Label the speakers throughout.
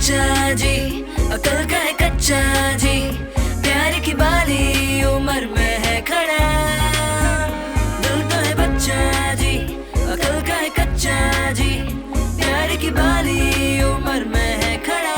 Speaker 1: बच्चा जी, अकल का है कच्चा जी, प्यार की बाली उम्र में है खड़ा। दिल तो है बच्चा जी, अकल का है कच्चा जी, प्यार की बाली उम्र में है खड़ा।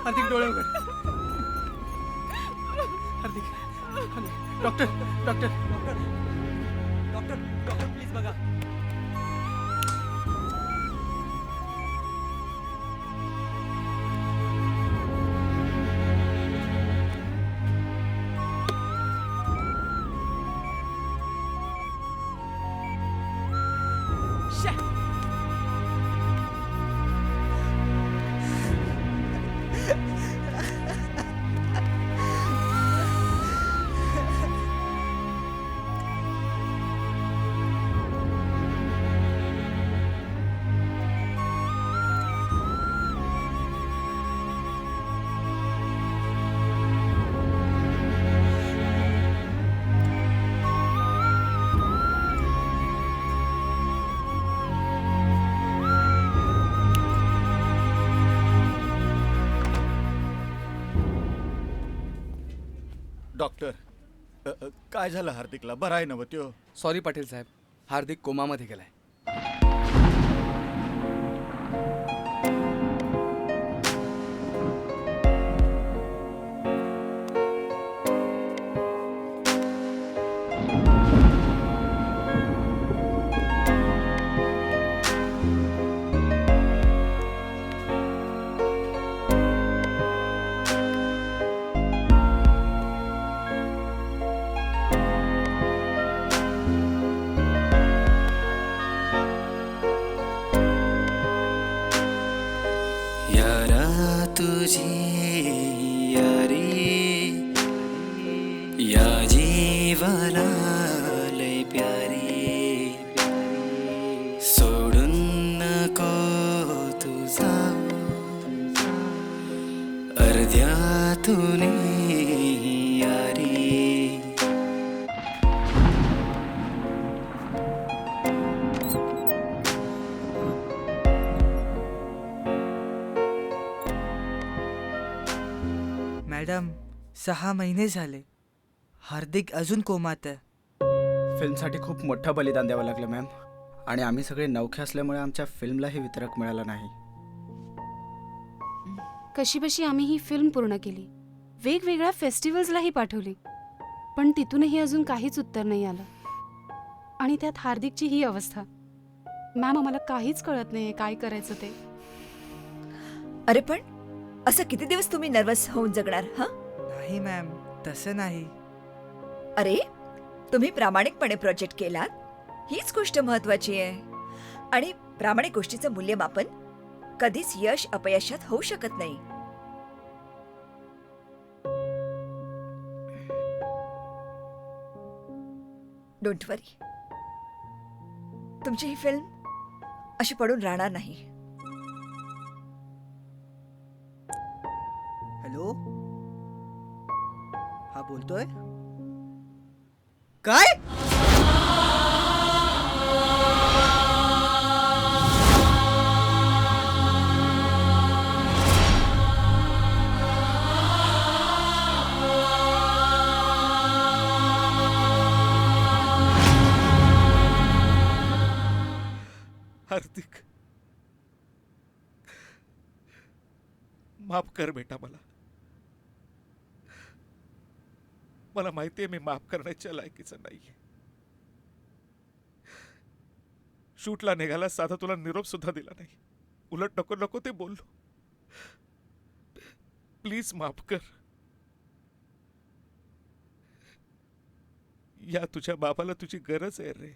Speaker 2: हार्दिक डोळे उघड. Hardik doctor doctor doctor doctor doctor please बघा.
Speaker 3: डॉक्टर काय झालं हार्दिकला? बरं आहे ना त्यो?
Speaker 2: सॉरी पाटील साहेब, हार्दिक कोमामध्ये गेलाय.
Speaker 1: तुझी यारी या जीवाला लय प्यारी, सोडून नको तुझा अर्ध्यातून यारी.
Speaker 4: मॅडम 6 महिने झाले, हार्दिक अजून कोमात आहे.
Speaker 2: फिल्मसाठी खूप मोठं बलिदान द्यावं लागलं मॅम, आणि आम्ही सगळे नवखे असल्यामुळे आमच्या फिल्मलाही वितरक मिळाला नाही.
Speaker 5: कशीबशी आम्ही ही फिल्म पूर्ण केली, वेगवेगळ्या फेस्टिवल्सलाही पाठवली, पण तिथूनही अजून काहीच उत्तर नाही आलं. आणि त्यात हार्दिकची ही अवस्था. मॅम, आम्हाला काहीच कळत नाहीये काय करायचं ते.
Speaker 6: अरे पण असं किती दिवस तुम्ही नर्वस होऊन जगणार?
Speaker 4: नाही मॅम, तसं नाही.
Speaker 6: अरे तुम्ही प्रामाणिकपणे प्रोजेक्ट केलात, हीच गोष्ट महत्वाची आहे. आणि प्रामाणिक गोष्टीचं मूल्यमापन कधीच यश अपयशात होऊ शकत नाही. डोंट वरी, तुमची ही फिल्म अशी पडून राहणार नाही.
Speaker 4: बोलतोय काय?
Speaker 7: हार्दिक, माफ कर बेटा मला. मला माहितीये मी माफ करण्याच्या लायकीचं नाहीये. शूटला निघाला साधा तुला निरोप सुद्धा दिला नाही. उलट नको नको ते बोललो. प्लीज माफ कर. या तुझ्या बाबाला तुझी गरज आहे रे.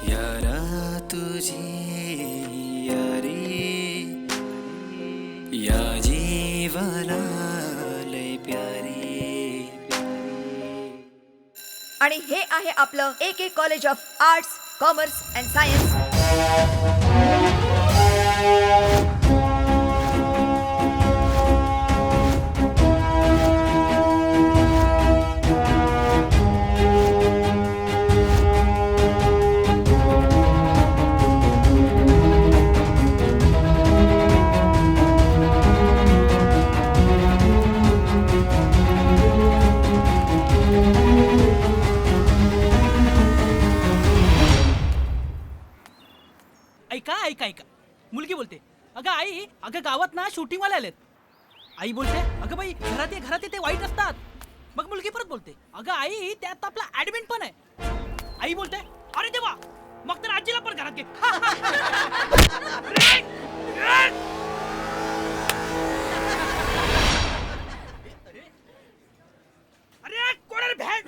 Speaker 1: यारा तुझी यारी या जीवना लय प्यारी.
Speaker 6: आणि हे आहे आपलं AK college of arts, commerce and science.
Speaker 8: ऐका मुलगी बोलते, अगं आई, अगं गावात ना शूटिंग वाले आलेत. आई बोलते, अगं बाई घरात ये ते वाईट असतात. मग मुलगी परत बोलते, अगं आई त्यात आपला ऍडमिन पण आहे. आई बोलते, अरे देवा, मग तर आजीला पण घरात घे. अरे कोण आहे रे भेंड?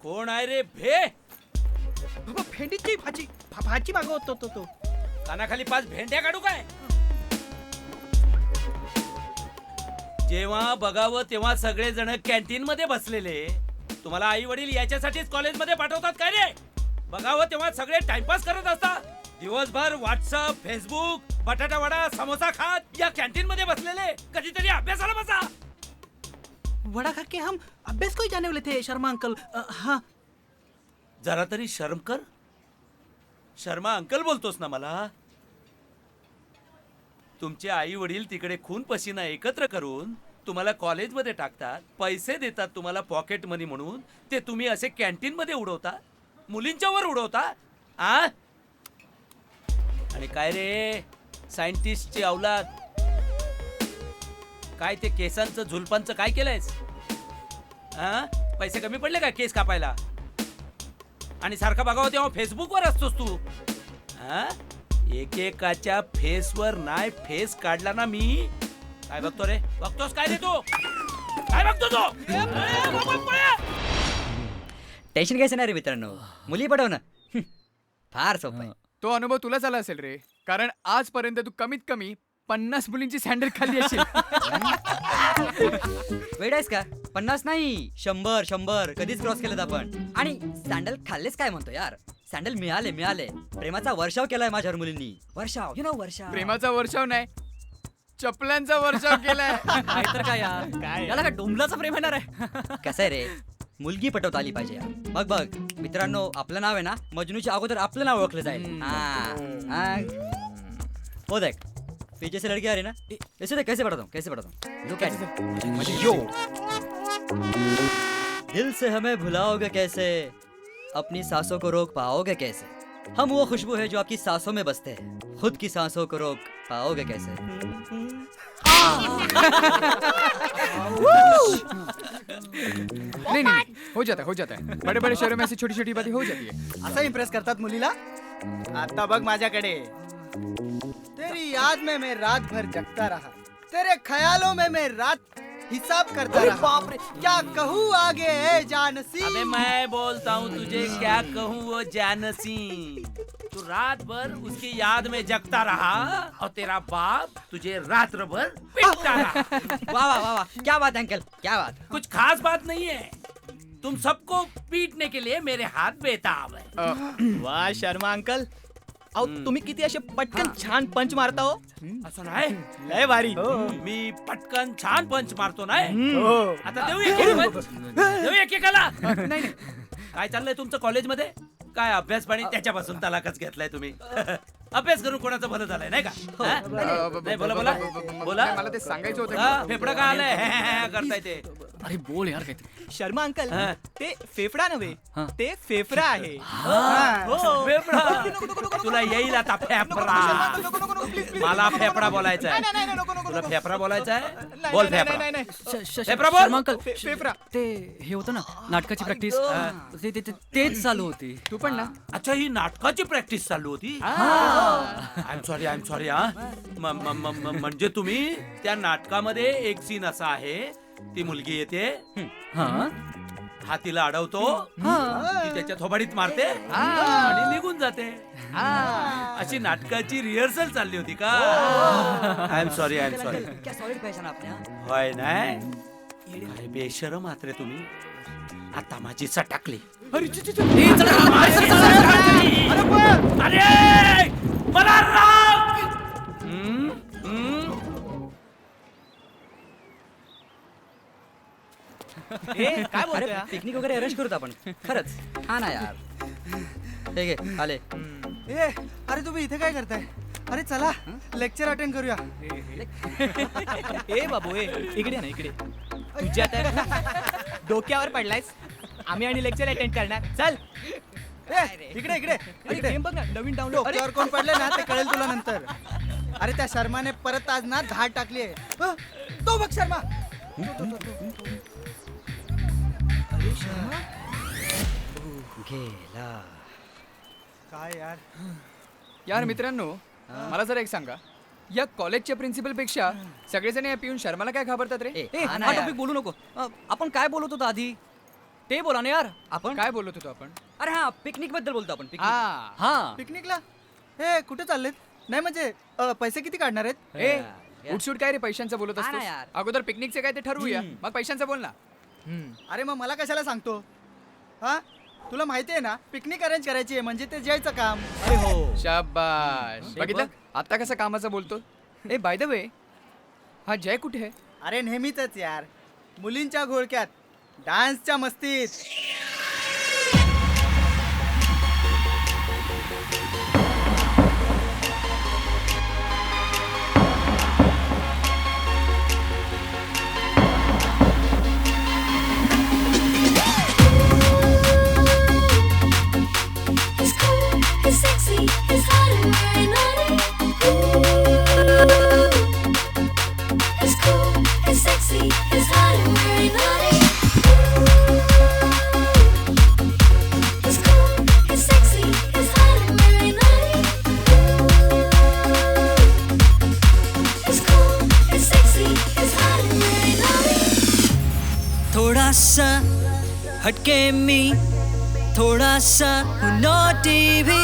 Speaker 8: कोण आहे रे भे? बाबा भेंडीची भाजी भाजी मागवतो तो. कानाखाली 5 भेंड्या काढू काय? जेव्हा बघावं तेव्हा सगळे जण कॅन्टीन मध्ये बसलेले. तुम्हाला आई वडील याच्यासाठीच कॉलेजमध्ये पाठवतात काय रे? बघावं तेव्हा सगळे टाइमपास करत असतात. दिवसभर व्हॉट्सअप, फेसबुक, बटाटा वडा, समोसा खात या कॅन्टीन मध्ये बसलेले. कधीतरी अभ्यासाला बसा. वडा खा के हम अभ्यास कोई जाने वाले थे शर्मा अंकल. हाँ जरा तरी शर्म कर. शर्मा अंकल बोलतोस ना मला? तुमचे आई वडील तिकडे खून पसीना एकत्र करून तुम्हाला कॉलेजमध्ये टाकतात, पैसे देतात तुम्हाला पॉकेट मनी म्हणून. ते तुम्ही असे कॅन्टीन मध्ये उडवता, मुलींच्या वर उडवता. आणि काय रे सायंटिस्टची औलाद, काय ते केसांचं झुलपांचं काय केलंयस? पैसे कमी पडले का केस कापायला? आणि सारखा बघावं तेव्हा फेसबुकवर असतोस तू. एकेकाच्या फेसवर नाही फेस काढला ना मी. काय बघतो रे? बघतोस काय रे तू? काय बघतो तू?
Speaker 9: टेन्शन घ्यायचं नाही रे मित्रांनो, मुली पटवणं फार सोपं आहे.
Speaker 10: तो अनुभव तुलाच आला असेल रे, कारण आजपर्यंत तू कमीत कमी 50 मुलींची सँडल खाल्ली असेल.
Speaker 9: वेड आहेस का? 50 नाही, 100 कधीच क्रॉस केलं आपण. आणि सँडल खाल्लेच काय म्हणतो यार. सँडल मिळाले. प्रेमाचा वर्षाव केलाय माझ्यावर मुलींनी. वर्षाव, यु नो वर्षाव.
Speaker 10: प्रेमाचा वर्षाव नाही, चपलांचा वर्षाव केलाय.
Speaker 8: नाहीतर काय यार, याला काय डोंबलाचा प्रेम येणार आहे?
Speaker 9: कसं आहे रे, मुलगी पटवता आली पाहिजे यार. बघ मित्रांनो, आपलं नाव आहे ना मजनूच्या अगोदर आपलं नाव ओळखलं जाईल. हो देख पीछे से लड़की आ रही ना, ऐसे देख कैसे पढ़ता हूँ. लुक एट यो. दिल से हमें भुलाओगे कैसे, अपनी सांसों को रोक पाओगे कैसे. हम वो खुशबू है जो आपकी सांसों में बसते हैं, खुद की सांसों को रोक पाओगे कैसे.
Speaker 10: नहीं, हो जाता है. बड़े बड़े शहरों में ऐसी छोटी छोटी बातें हो जाती है.
Speaker 2: असं इम्प्रेस करतात मुलीला. आता बघ माझ्याकडे. तेरी याद में मैं रात भर जगता रहा, तेरे ख्यालों में मैं रात हिसाब करता रहा। बाप रे, क्या कहूँ आगे जानसी।
Speaker 8: अबे मैं बोलता हूँ तुझे, क्या कहूँ वो जानसी। तू रात भर उसकी याद में जगता रहा और तेरा बाप तुझे रात्र भर पीटता रहा।
Speaker 9: वाह वाह वाह वाह, क्या बात है अंकल, क्या बात।
Speaker 8: कुछ खास बात नहीं है, तुम सबको पीटने के लिए मेरे हाथ बेताब है।
Speaker 2: वाह शर्मा अंकल, अहो तुम्ही किती असे पटकन छान पंच मारता हो.
Speaker 8: असं नाही,
Speaker 2: लय भारी.
Speaker 8: मी पटकन छान पंच मारतो नाही.
Speaker 2: हो.
Speaker 8: आता देऊ एकेकाला. काय चाललंय तुमचं कॉलेजमध्ये? काय अभ्यास पाणी त्याच्यापासून तलाकच घेतलाय तुम्ही. अभ्यास करून कोणाचं भलं झालंय नाही का? नाही, बोला बोला बोला.
Speaker 10: मला ते सांगायचं होतं
Speaker 8: हा,
Speaker 10: की-
Speaker 8: फेफडा का आलाय करताय ते?
Speaker 10: अरे बोल यार काहीतरी.
Speaker 2: शर्मा अंकल
Speaker 8: हा.
Speaker 2: ते फेफडा नव्हे, ते फेफरा आहे.
Speaker 8: हो, फेफडा. तुला येईल आता फेफडा. मला फेफडा बोलायचा आहे. तुला फेफडा बोलायचा आहे? बोल फेफडा. फेफडा बोल.
Speaker 2: फेफरा
Speaker 11: ते हे होतं ना नाटकाची प्रॅक्टिस तेच चालू होती.
Speaker 10: तू पण ना.
Speaker 8: अच्छा, ही नाटकाची प्रॅक्टिस चालू होती. आय एम सॉरी हा. म्हणजे तुम्ही त्या नाटकामध्ये एक सीन असा आहे, ती मुलगी येते, हा तिला अडवतो, ती त्याच्या थोबाडीत मारते आणि निघून जाते. अशी नाटकाची रिहर्सल चालली होती का? I am sorry.
Speaker 9: क्या सॉलिड पहचान आपने, हाँ?
Speaker 8: होय नाही, काय बेशरम आहात रे तुम्ही. आता माझी सटाकली. अरे मला राम.
Speaker 9: काय बोलतोय? पिकनिक वगैरे अरेंज करूत आपण खरंच. हा ना यार. ठीक आहे, आले.
Speaker 2: अरे तुम्ही इथे काय करताय? अरे चला लेक्चर अटेंड करूया.
Speaker 11: ए बाबू इकडे ना इकडे. तुझ्या आता डोक्यावर पडलायस. आम्ही आणि लेक्चर अटेंड करणार. चल
Speaker 2: इकडे इकडे इकडे.
Speaker 11: बघ ना नवीन डाउनलोड.
Speaker 2: डोक्यावर कोण पडले ना ते कळेल तुला नंतर. अरे त्या शर्माने परत आज ना धाड टाकली आहे. तो बघ शर्मा.
Speaker 9: गेला.
Speaker 2: काय यार.
Speaker 10: यार मित्रांनो, मला जरा एक सांगा, या कॉलेजच्या प्रिन्सिपल पेक्षा सगळेजण या पिऊन शर्माला काय घाबरतात रे?
Speaker 9: हा ना
Speaker 11: हा
Speaker 9: यार.
Speaker 11: टॉपिक बोलू नको. आपण काय बोलत होतो आधी ते बोला ना यार.
Speaker 9: आपण
Speaker 10: काय बोलत होतो आपण?
Speaker 9: अरे हा पिकनिक बद्दल बोलतो आपण. पिकनिक.
Speaker 10: हा.
Speaker 11: हा
Speaker 2: पिकनिकला हे कुठे चाललेत? नाही म्हणजे पैसे किती काढणार आहेत?
Speaker 10: ए उठसूट काय रे पैशांचं बोलत
Speaker 9: हा ना
Speaker 10: असतो.
Speaker 9: यार.
Speaker 10: अगोदर पिकनिकचं काय ते ठरवूया, मग पैशांचं बोल ना.
Speaker 2: अरे मग मला कशाला सांगतो? हा तुला माहिती आहे ना, पिकनिक अरेंज करायची आहे म्हणजे ते जयचं काम.
Speaker 11: अरे हो.
Speaker 10: शाबाश. बघितलं आता कसं कामाचं बोलतो. ए बाय द वे, हा जय कुठे आहे?
Speaker 2: अरे नेहमीच यार, मुलींच्या घोळक्यात, डान्सच्या मस्तीत.
Speaker 1: He's cool, he's sexy, he's hot and very naughty. He's cool, he's sexy, he's hot and very naughty. He's cool, he's sexy, he's hot and very naughty. He's cool, he's sexy, he's hot and very naughty.
Speaker 11: थोड़ा सा हटके मी, थोड़ा सा naughty भी.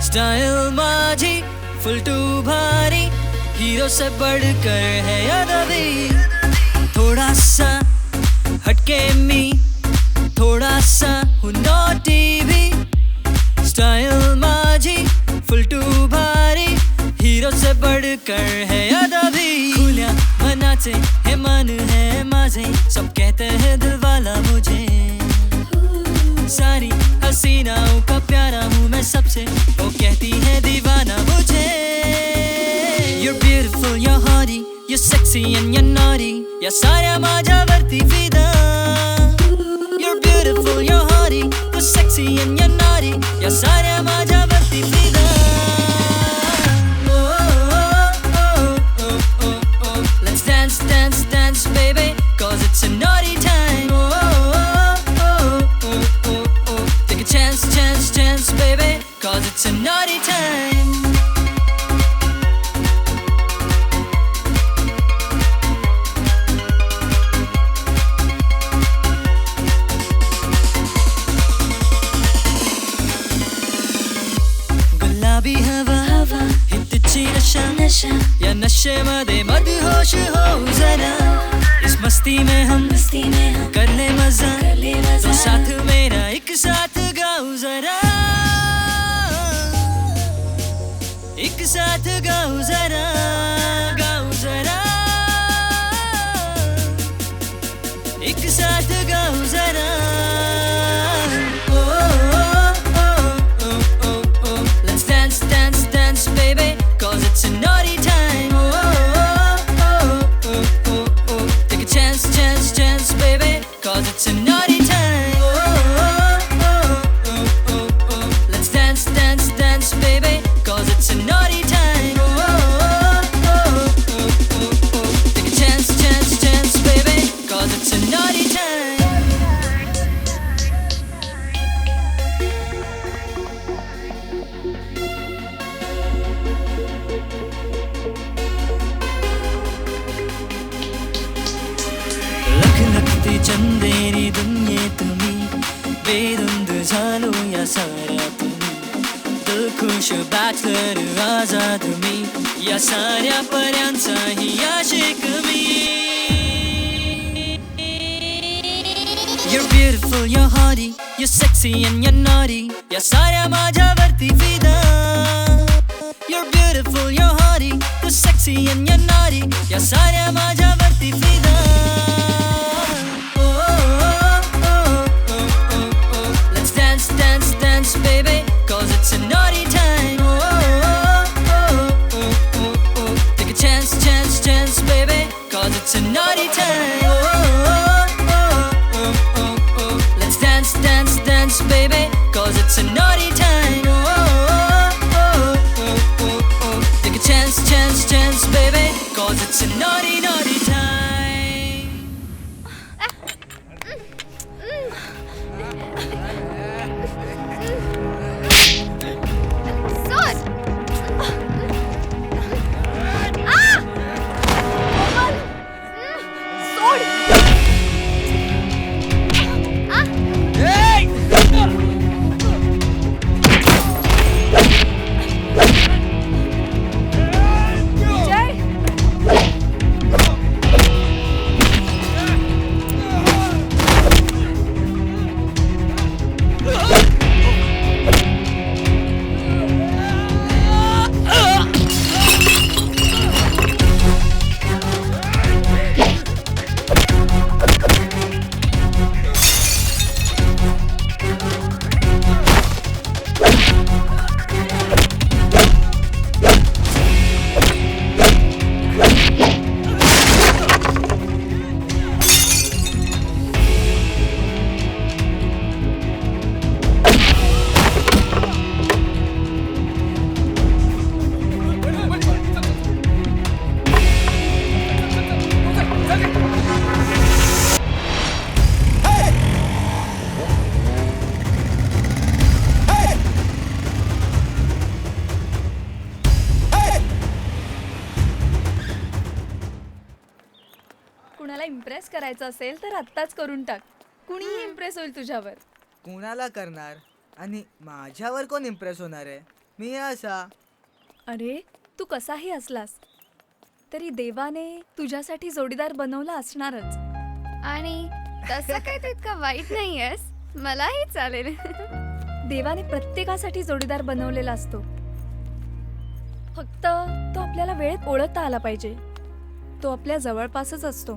Speaker 11: Style माझी फुल to भारी, hero से बढ़कर है अदबी. थोड़ा सा हटके मी, थोड़ा सा नॉटी भी. स्टाइल माझी फुल टू भारी, हीरो से बढ़कर है अदबी. खुल्या मनाचे हे मन है माझे, सब कहते हैं दिल वाला मुझे. सारी हसीनाओं का प्यारा हूँ मैं सबसे, वो कहती है दीवाना मुझे. You're beautiful, you're haughty, you're sexy and you're naughty. या साऱ्या माझ्यावरती फिदा. You're beautiful, you're haughty, you're sexy and you're naughty. या साऱ्या माझ्यावरती फिदा. Let's dance, dance, dance, baby, 'cause it's a naughty time. Take a chance, chance, chance, baby, 'cause it's a naughty time. नशा या नशे मध्ये मदहोश हो जरा इस मस्ती में हम कर ले मजा तो साथ मेरा एक साथ गाओ जरा एक साथ गाओ जरा एक साथ गाओ जरा Let's dance, dance, dance, baby, 'cause it's a naughty time. Take a chance, chance, chance, baby, 'cause it's a naughty time. Let's dance, dance, dance, baby, 'cause it's a naughty time. Take a chance, chance, chance, baby, 'cause it's a naughty time. लखलखती चंदेरी दुनिये तुम्ही बेधुंद झालो या साऱ्या तुम्ही दिलखुश bachelor Azad मी या साऱ्या पर्यांचाही आशिक मी You're beautiful, you're haughty, you're sexy and you're naughty या साऱ्या माझ्यावरती फिदा You're beautiful, you're haughty, you're sexy and you're naughty या साऱ्या माझ्यावरती फिदा Let's dance, dance, dance, baby, 'cause it's a naughty time. Take a chance, chance, chance, baby, 'cause it's a naughty time. Let's dance, dance, dance, baby, 'cause it's a naughty time. Take a chance, chance, chance, baby, 'cause it's a naughty, naughty time.
Speaker 12: कुणाला impress करायचं असेल तर आत्ताच करून टाक. कुणीही impress होईल तुझ्यावर.
Speaker 4: कुणाला करणार आणि माझ्यावर कोण इम्प्रेस होणार आहे? मी असा.
Speaker 12: अरे तू कसाही असलास तरी देवाने तुझ्यासाठी जोडीदार बनवला असणारच.
Speaker 5: आणि तसं काही तू इतका वाईट नाहीयेस, मलाही चालेल.
Speaker 12: देवाने प्रत्येकासाठी जोडीदार बनवलेला असतो. फक्त तो आपल्याला वेळेत ओळखता आला पाहिजे. तो आपल्या जवळपासच असतो.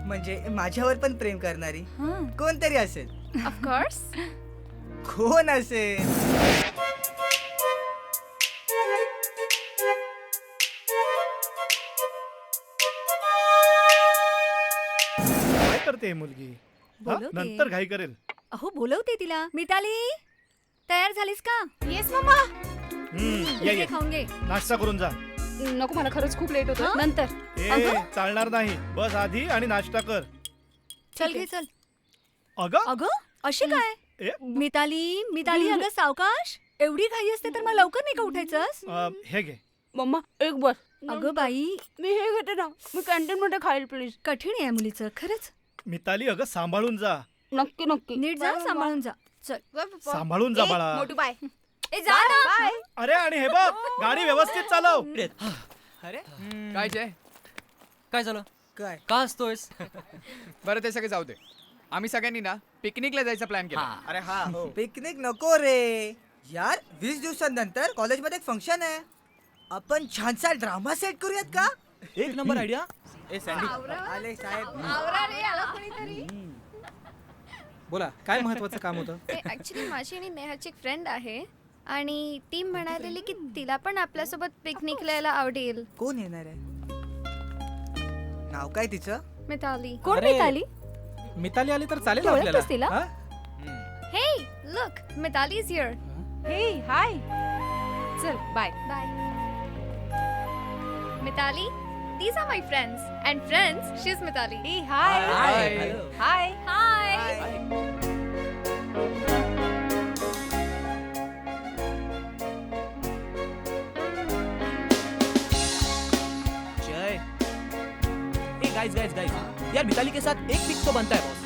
Speaker 4: म्हणजे माझ्यावर पण प्रेम करणारी कोणतरी असेल.
Speaker 12: ऑफकोर्स.
Speaker 4: कोण असेल?
Speaker 13: काय करते मुलगी? नंतर घाई करेल.
Speaker 12: अहो बोलवते तिला. मिताली तयार झालीस का?
Speaker 5: Yes mamma.
Speaker 13: ये
Speaker 12: खाऊन घे.
Speaker 13: नाश्ता करून जा.
Speaker 5: नको, मला खरंच खूप लेट होतो. नंतर.
Speaker 13: चालणार नाही. बस आधी आणि नाश्ता कर.
Speaker 12: चल घे चल.
Speaker 13: अगं
Speaker 12: अगं अशी काय? मिताली अगं सावकाश. एवढी घाई असते तर मग लवकर नाही का उठायचंस?
Speaker 13: हे घे.
Speaker 5: मम्मा एक बस.
Speaker 12: अगं बाई
Speaker 5: मी हे घेते ना. मी कॅन्टीन मध्ये खाईल प्लीज.
Speaker 12: कठीण आहे मुलीचं खरंच.
Speaker 13: मिताली अगं सांभाळून जा.
Speaker 5: नक्की नक्की.
Speaker 12: नीट जा, सांभाळून जा. चल
Speaker 13: सांभाळून जा बाळा.
Speaker 5: मोठू बाय.
Speaker 12: ए जा ना.
Speaker 13: अरे आणि हे बघ गाडी व्यवस्थित चालव.
Speaker 10: अरे काय जय
Speaker 9: काय झालं
Speaker 4: काय
Speaker 9: का असतोयस
Speaker 10: बरं ते सगळे जाऊ दे. आम्ही सगळ्यांनी ना पिकनिकला जायचा प्लॅन केला.
Speaker 2: अरे हा हो
Speaker 4: पिकनिक नको रे यार. 20 दिवसांनंतर कॉलेजमध्ये एक फंक्शन आहे. आपण छानसा ड्रामा सेट करूयात का?
Speaker 9: एक नंबर आयडिया.
Speaker 2: ए सँडी
Speaker 4: आले साहेब.
Speaker 12: आवरा रे आला कोणीतरी.
Speaker 2: बोला काय महत्वाचं काम होतं?
Speaker 12: ऍक्च्युली माझी आणि नेहाची एक फ्रेंड आहे आणि ती म्हणालेली की तिला पण आपल्यासोबत पिकनिकला यायला आवडेल.
Speaker 4: कोण येणार आहे? नाव काय तिचं?
Speaker 12: मिताली.
Speaker 5: कोण मिताली?
Speaker 2: मिताली आली तर चालेल
Speaker 5: तू ओळखतेस तिला?
Speaker 2: हा?
Speaker 12: हे look Mithali is here.
Speaker 5: Hey hi. चल bye.
Speaker 12: Bye. Mitali these are my friends and friends she's Mitali.
Speaker 5: Hey hi. Hi.
Speaker 12: Hi.
Speaker 8: जय ए गाइस गाइस गाइस यार मिताली के साथ एक पिक तो बनता है बॉस.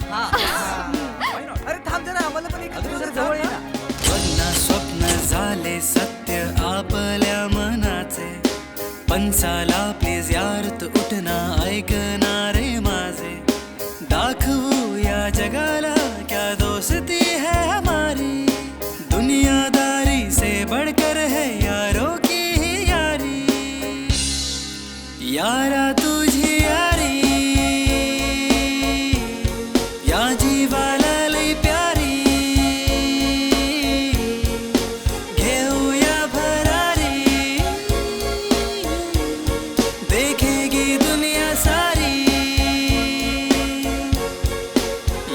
Speaker 4: अरे थांब जरा आम्हाला पण एक
Speaker 8: अगदी जरा जवळ ये ना.
Speaker 11: पुन्हा स्वप्न झाले सत्य आपल्या मनाचे पंचाला प्लीज यार तू उठना ऐकणारे माझे दाखवू या जगाला क्या दोस्ती है हमारी दुनियादारी से बढ़कर है यारों की ही यारी यारा तुझी यारी या जीवाला लई प्यारी घेऊया भरारी देखेगी दुनिया सारी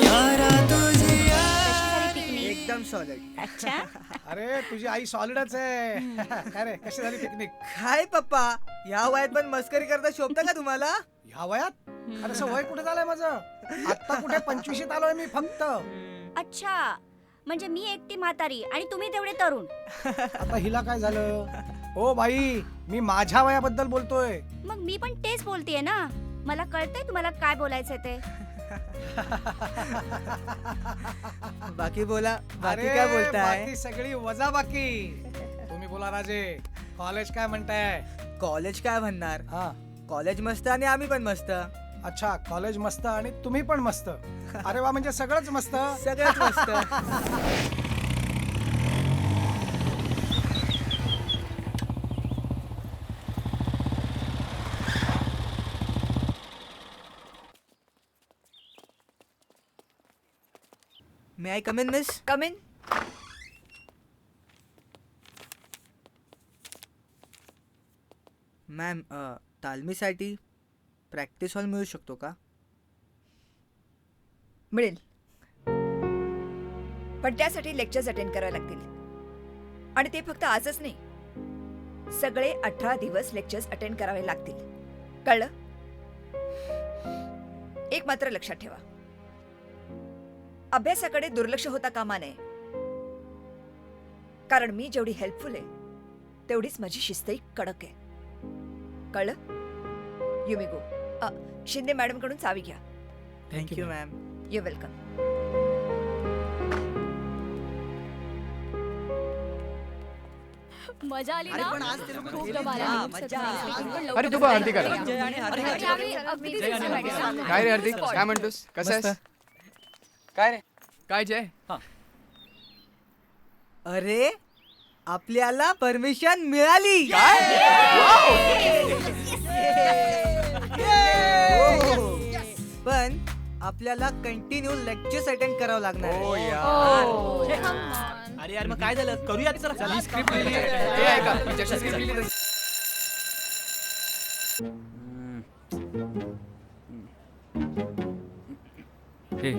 Speaker 11: यारा तुझी यारी.
Speaker 4: एकदम सॉलिड.
Speaker 13: अरे तुझी आई सॉलिडच आहे. काय रे कशी झाली पिकनिक?
Speaker 4: काय पप्पा या वयात पण मस्करी करता शोभतं का तुम्हाला?
Speaker 13: ह्या वयात? अरे असं वय कुठे झालंय माझं? आता कुठे 25शीत आलोय मी फक्त.
Speaker 14: अच्छा म्हणजे मी एकटी म्हातारी आणि तुम्ही तेवढे तरुण.
Speaker 13: आता हिला काय झालं? ओ बाई मी माझ्या वयाबद्दल बोलतोय.
Speaker 14: मग मी पण तेच बोलतेय ना. मला कळतंय तुम्हाला काय बोलायचंय ते.
Speaker 4: बाकी बोला. बाकी
Speaker 13: अरे,
Speaker 4: काय बोलताय?
Speaker 13: बाकी सगळी वजा बाकी. तुम्ही बोला राजे. कॉलेज काय म्हणताय?
Speaker 4: कॉलेज काय म्हणणार?
Speaker 13: हा
Speaker 4: कॉलेज मस्त आणि आम्ही पण मस्त.
Speaker 13: अच्छा कॉलेज मस्त आणि तुम्ही पण मस्त. अरे वा म्हणजे सगळंच मस्त.
Speaker 4: सगळ्यात मस्त. May I come in miss?
Speaker 6: Come in.
Speaker 4: Ma'am तालमीसाठी प्रॅक्टिस हॉल मिळू शकतो का?
Speaker 6: मिळेल पण त्यासाठी लेक्चर्स अटेंड करावे लागतील आणि ते फक्त आजच नाही. सगळे 18 दिवस लेक्चर्स अटेंड करावे लागतील. कळलं? एक मात्र लक्षात ठेवा अभ्यासाकडे दुर्लक्ष होता कामा नये. कारण मी जेवढी हेल्पफुल आहे तेवढीच माझी शिस्तही कडक आहे. कळलं? You may go. Shinde madam कडून चावी घ्या.
Speaker 4: Thank you ma'am.
Speaker 6: You welcome.
Speaker 12: मजा आली ना.
Speaker 4: पण आज ते लोकं
Speaker 12: खूप
Speaker 4: गेले.
Speaker 12: धमाल
Speaker 4: हा,
Speaker 12: आली.
Speaker 4: मजा.
Speaker 12: सगळं
Speaker 10: अरे तू बघ हार्दिक आला.
Speaker 12: अगदी
Speaker 10: काय रे हार्दिक काय म्हणतोस कसं आहेस? काय रे काय जय?
Speaker 4: अरे आपल्याला परमिशन मिळाली. पण आपल्याला कंटिन्यू लेक्चर्स अटेंड करावं लागणार आहे.
Speaker 10: हो यार.
Speaker 8: अरे यार मग काय झालं करूया की चला.
Speaker 10: ही स्क्रिप्ट लिहिली आहे. हे ऐका मी जशी स्क्रिप्ट लिहिली तशी.
Speaker 11: हे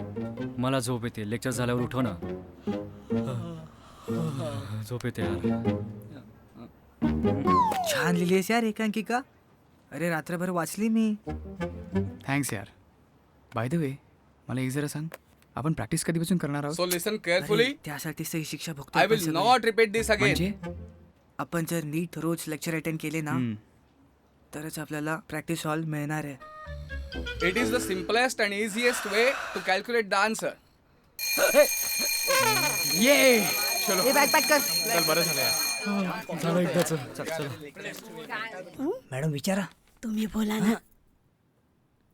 Speaker 11: मला झोप येते लेक्चर झाल्यावर उठव ना. झोप येते यार.
Speaker 4: छान लिहिलीस यार एकांकिका. अरे रात्रभर वाचली मी.
Speaker 10: थँक्स यार. बाय द वे मला एक जरा सांग आपण प्रॅक्टिस कधीपासून करणार आहोत?
Speaker 15: So listen carefully.
Speaker 4: अरे, त्यासाठीच ही शिक्षा भोगतो
Speaker 15: I
Speaker 4: आपण
Speaker 15: will
Speaker 4: सगळे.
Speaker 15: not repeat this again.
Speaker 10: म्हणजे
Speaker 4: आपण जर नीट रोज लेक्चर अटेंड केले ना तरच आपल्याला प्रॅक्टिस हॉल मिळणार आहे.
Speaker 15: It is the simplest and easiest way to calculate the answer.
Speaker 10: ये चलो
Speaker 4: ए बॅग पॅक कर.
Speaker 10: चल बरं झालं यार.
Speaker 2: झालं एकदाच. चल चल.
Speaker 4: मॅडम विचारा.
Speaker 16: तुम्ही बोला ना.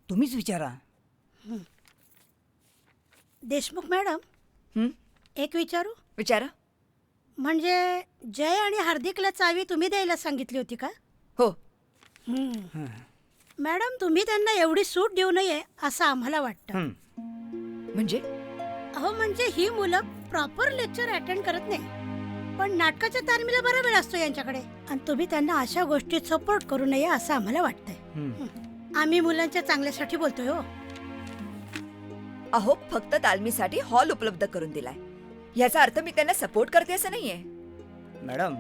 Speaker 4: तुम्हीच विचारा.
Speaker 16: देशमुख मॅडम, एक विचारू?
Speaker 6: विचारा.
Speaker 16: म्हणजे जय आणि हार्दिकला चावी तुम्ही द्यायला सांगितली होती का?
Speaker 6: हो.
Speaker 16: मॅडम, तुम्ही त्यांना एवढी सूट देऊ नये असं आम्हाला वाटतं.
Speaker 6: म्हणजे
Speaker 16: अहो, म्हणजे ही मुलं प्रॉपर लेक्चर अटेंड करत नाही, पण नाटकाच्या तालमीला बरा वेळ असतो यांच्याकडे, आणि तुम्ही त्यांना अशा गोष्टीत सपोर्ट करू नये असं आम्हाला वाटतंय. आम्ही मुलांच्या चांगल्यासाठी बोलतोय हो.
Speaker 6: अहो, फक्त तालमीसाठी हॉल उपलब्ध करून दिलाय, याचा अर्थ मी त्यांना सपोर्ट करते असं नाहीये.
Speaker 4: मॅडम,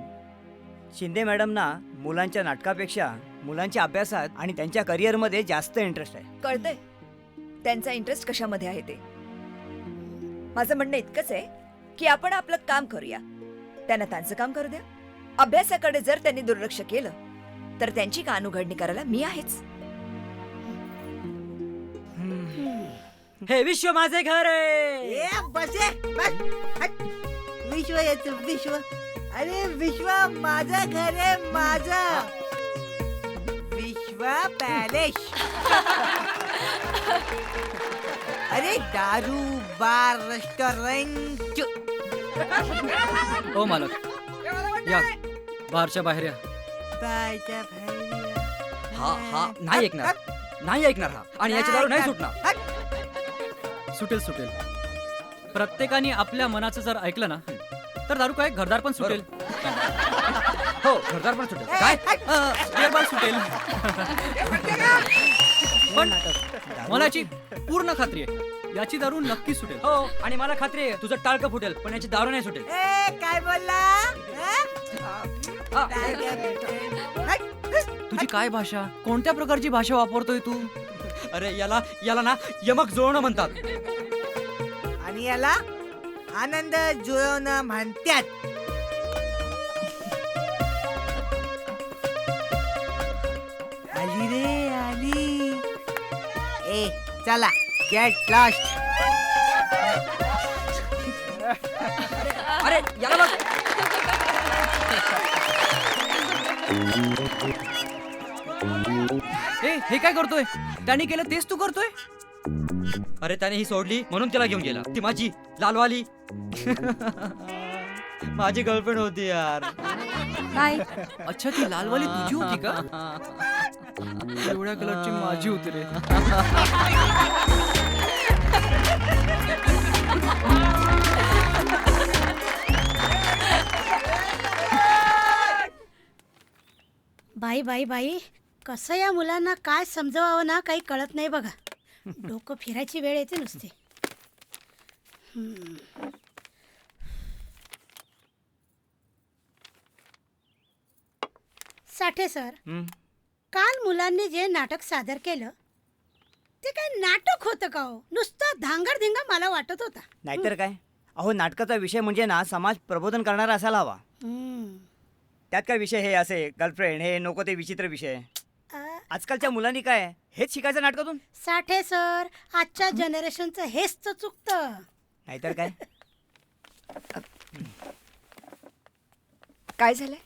Speaker 4: शिंदे मॅडमना मुलांच्या नाटकापेक्षा मुलांच्या अभ्यासात आणि त्यांच्या करिअरमध्ये जास्त इंटरेस्ट आहे.
Speaker 6: कळतंय त्यांचा इंटरेस्ट कशामध्ये आहे ते. माझं म्हणणं इतकंच आहे की आपण आपलं काम करूया, त्यांना त्यांचं काम करू द्या. अभ्यासाकडे जर त्यांनी दुर्लक्ष केलं तर त्यांची कानउघडणी करायला मी आहेच.
Speaker 9: हे विश्व माझे घर आहे.
Speaker 4: ए, बस ए, बस. हट. विश्व येतं विश्व. अरे विश्व माझं घर आहे, माझं. विश्व पॅलेस. अरे दारू बार रेस्टॉरंट.
Speaker 9: ओ मालक, या बारच्या बाहेर या.
Speaker 4: बायच्या बाहेर.
Speaker 9: हा नाही ऐकणार, नाही ऐकणार हा, आणि याची दारू नाही सुटणार.
Speaker 11: सुटेल सुटेल. प्रत्येकाने आपल्या मनाचं जर ऐकलं ना तर दारू काय घरदार पण सुटेल.
Speaker 9: हो, घरदार पण सुटेल. काय
Speaker 11: बिअर बार सुटेल. पण मला याची पूर्ण खात्री आहे, याची दारू नक्की सुटेल.
Speaker 9: हो, आणि मला खात्री आहे तुझं टाळकं फुटेल, पण याची दारू नाही सुटेल.
Speaker 4: ए, काय बोलला?
Speaker 11: तुझी काय भाषा, कोणत्या प्रकारची भाषा वापरतोय तू?
Speaker 9: अरे याला ना यमक जुळवणं म्हणतात.
Speaker 4: आणि याला आनंद जुळवणं म्हणतात. आली रे आली. ए चला, गेट लॉस्ट.
Speaker 9: अरे याला बघ.
Speaker 11: हे काय करतोय? त्याने केलं तेच तू करतोय?
Speaker 9: अरे त्याने ही सोडली म्हणून त्याला घेऊन गेला. ती माझी लालवाली माझी गर्लफ्रेंड होती यार.
Speaker 16: काय?
Speaker 11: अच्छा, ती लालवाली तुझी होती का? एवढ्या कलरची माझी होती रे.
Speaker 16: बाई बाई बाई, कसं या मुलांना काय समजवावं ना काही कळत नाही बघा. डोकं फिरायची वेळ येते नुसते. साठे सर, काल मुलांनी जे नाटक सादर केलं ते काय नाटक होतं का हो? नुसतं धांगडधिंगा मला वाटत होता.
Speaker 4: नाहीतर काय. अहो, नाटकाचा विषय म्हणजे ना समाज प्रबोधन करणारा असायला हवा. त्यात काय विषय हे असे गर्लफ्रेंड हे नको ते विचित्र विषय. आजकालच्या मुलांनी काय हेच शिकायचं नाटकातून.
Speaker 16: साठे सर, आजच्या जनरेशनचं हेच तर चुकतं.
Speaker 4: नाहीतर काय.
Speaker 6: काय झालंय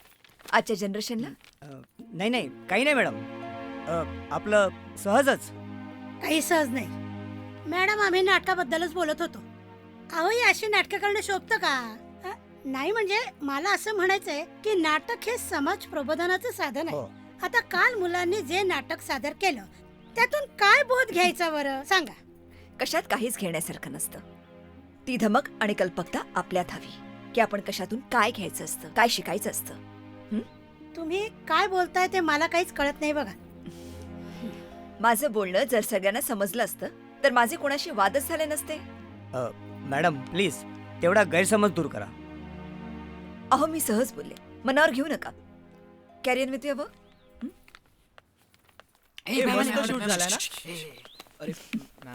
Speaker 6: आजच्या जनरेशनला?
Speaker 4: नाही नाही, काही नाही मॅडम. आपलं सहजच.
Speaker 16: काही सहज नाही मॅडम, आम्ही नाटकाबद्दलच बोलत होतो. अहो, ही अशी नाटकं करणं शोभतं का? नाही, म्हणजे मला असं म्हणायचंय की नाटक हे समाज प्रबोधनाचं साधन आहे. आता काल मुलांनी जे नाटक सादर केलं त्यातून काय बोध घ्यायचा बरं सांगा?
Speaker 6: कशात काहीच घेण्यासारखं नसतं. ती धमक आणि कल्पकता आपल्यात हवी की आपण कशातून काय घ्यायचं असतं, काय शिकायचं असतं.
Speaker 16: तुम्ही काय बोलताय ते मला काहीच कळत नाही बघा.
Speaker 6: माझं बोलणं जर सगळ्यांना समजलं असतं तर माझे कोणाशी वादच झाले नसते.
Speaker 4: मॅडम प्लीज तेवढा गैरसमज दूर करा.
Speaker 6: अहो, मी सहज बोलले, मनावर घेऊ नका. Career with your.
Speaker 10: अरे मॅम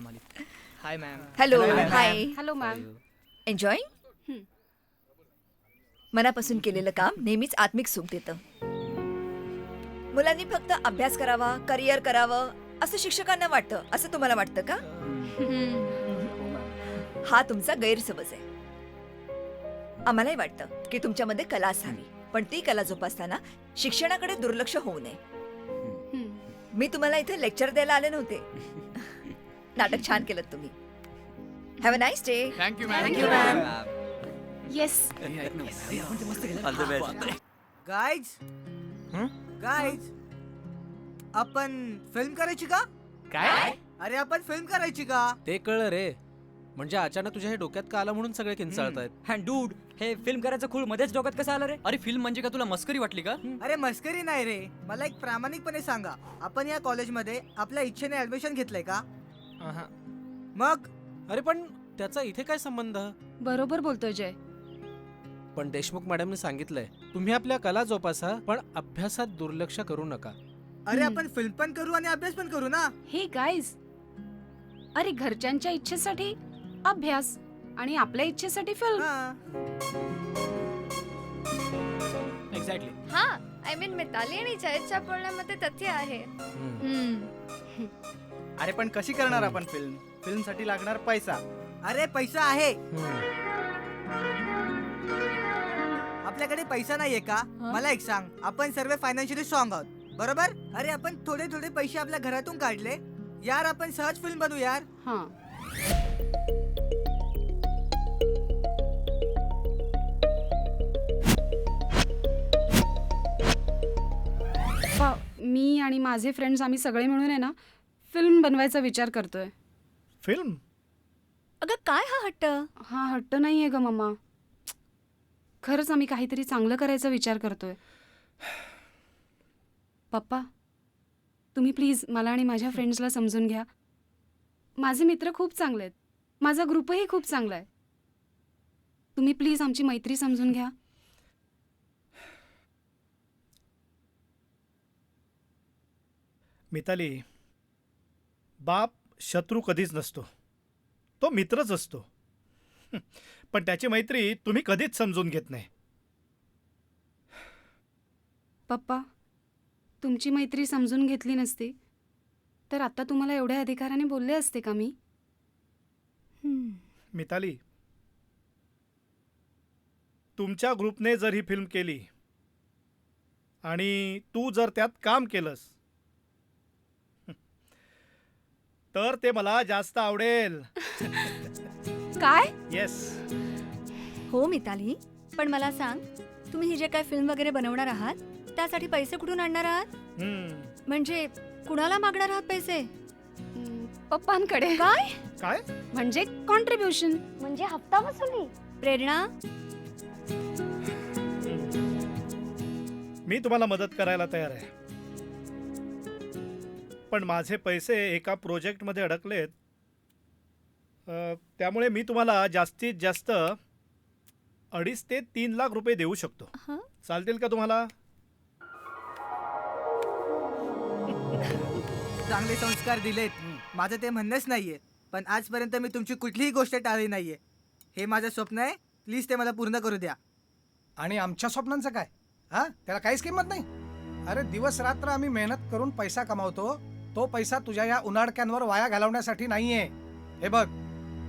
Speaker 10: आली. Hi ma'am.
Speaker 6: Hello. Hi.
Speaker 5: Hello ma'am.
Speaker 6: Enjoy. मनापासून केलेलं काम नेहमीच आत्मिक सुख देतं. मुलांनी फक्त अभ्यास करावा, करिअर करावं असं शिक्षकांना वाटतं, असं तुम्हाला वाटतं का? हा तुमचा गैरसमज आहे. आम्हालाही वाटतं की तुमच्यामध्ये कला असावी, पण ती कला जोपासताना शिक्षणाकडे दुर्लक्ष होऊ नये. मी तुम्हाला इथे लेक्चर द्यायला आले नव्हते. नाटक छान केलं तुम्ही. Have a nice day.
Speaker 10: Thank you
Speaker 6: thank you ma'am.
Speaker 5: Yes.
Speaker 17: Guys guys आपण फिल्म करायची का?
Speaker 18: काय?
Speaker 17: अरे आपण फिल्म करायची का?
Speaker 18: ते कळलं रे. म्हणजे अचानक तुझ्या हे डोक्यात का आलं म्हणून सगळे किंचाळतायत.
Speaker 9: अँड डूड, हे फिल्म करायचं खूळ मध्येच डोक्यात कसं आलं रे?
Speaker 10: अरे फिल्म म्हणजे का तुला मस्करी वाटली का?
Speaker 17: अरे मस्करी नाही रे, मला एक प्रामाणिकपणे सांगा, आपण या कॉलेजमध्ये आपल्या इच्छेने ऍडमिशन घेतलंय का? मग
Speaker 18: अरे पण त्याचा इथे काय संबंध?
Speaker 5: बरोबर बोलतोय जय.
Speaker 18: पण देशमुख मॅडमने सांगितलंय तुम्ही आपल्या कला जोपासा, पण अभ्यासात दुर्लक्ष करू नका.
Speaker 17: अरे आपण फिल्म पण करू आणि अभ्यास पण करू ना.
Speaker 5: हे गाईज, अरे घरच्यांच्या इच्छेसाठी अभ्यास आणि आपल्या इच्छेसाठी फिल्म.
Speaker 10: एक्झॅक्टली.
Speaker 12: हा, आय मीन मिताली आणि जयच्या बोलण्यामध्ये तथ्य आहे.
Speaker 2: अरे पण कशी करणार आपण फिल्म? फिल्मसाठी लागणार पैसा.
Speaker 17: अरे पैसा आहे. आपल्याकडे पैसा नाहीये का? मला एक सांग, आपण सर्व फायनान्शियली स्ट्रॉंग आहोत, बरोबर? अरे आपण थोडे थोडे पैसे आपल्या घरातून काढले यार, आपण सहज फिल्म बनवू यार.
Speaker 5: मी आणि माझे फ्रेंड्स आम्ही सगळे मिळून आहे ना फिल्म बनवायचा विचार करतोय.
Speaker 13: फिल्म?
Speaker 12: अगं काय हा हट्ट?
Speaker 5: हा हट्ट नाहीये ग मम्मा, खरंच आम्ही काहीतरी चांगलं करायचा विचार करतोय. पप्पा, तुम्ही प्लीज मला आणि माझ्या फ्रेंड्सला समजून घ्या. माझे मित्र खूप चांगले आहेत, माझा ग्रुपही खूप चांगला आहे. तुम्ही प्लीज आमची मैत्री समजून घ्या.
Speaker 13: मिताली, बाप शत्रू कधीच नसतो, तो मित्रच असतो. पण त्याची मैत्री तुम्ही कधीच समजून घेत नाही.
Speaker 5: पप्पा, तुमची मैत्री समजून घेतली नसती तर आता तुम्हाला एवढ्या अधिकाराने बोलले असते का मी?
Speaker 13: मिताली, तुमच्या ग्रुपने जर ही फिल्म केली आणि तू जर त्यात काम केलंस तर ते मला जास्त आवडेल.
Speaker 5: काय?
Speaker 13: येस.
Speaker 12: हो मिताली, पण मला सांग, तुम्ही ही जे काय फिल्म वगैरे बनवणार आहात त्यासाठी पैसे कुठून आणणार आहात? म्हणजे कुणाला मागणार आहात पैसे?
Speaker 5: पप्पांकडे.
Speaker 12: काय
Speaker 13: काय?
Speaker 5: म्हणजे कॉन्ट्रीब्युशन,
Speaker 12: म्हणजे हप्ता वसुली. प्रेरणा,
Speaker 13: मी तुम्हाला मदत करायला तयार आहे, पण माझे पैसे एका प्रोजेक्टमध्ये अडकलेत. त्यामुळे मी तुम्हाला जास्तीत जास्त 2.5 ते 3 लाख रुपये देऊ शकतो. चालतील का तुम्हाला?
Speaker 17: चांगले संस्कार दिलेत, माझं ते म्हणणंच नाहीये, पण आजपर्यंत मी तुमची कुठलीही गोष्ट टाळली नाहीये. हे माझं स्वप्न आहे, प्लीज ते मला पूर्ण करू द्या.
Speaker 19: आणि आमच्या स्वप्नांचं काय? हा, त्याला काहीच किंमत नाही. अरे दिवस रात्र आम्ही मेहनत करून पैसा कमावतो, तो पैसा तुझ्या या उन्हाळक्यांवर वाया घालवण्यासाठी नाहीये. हे बघ,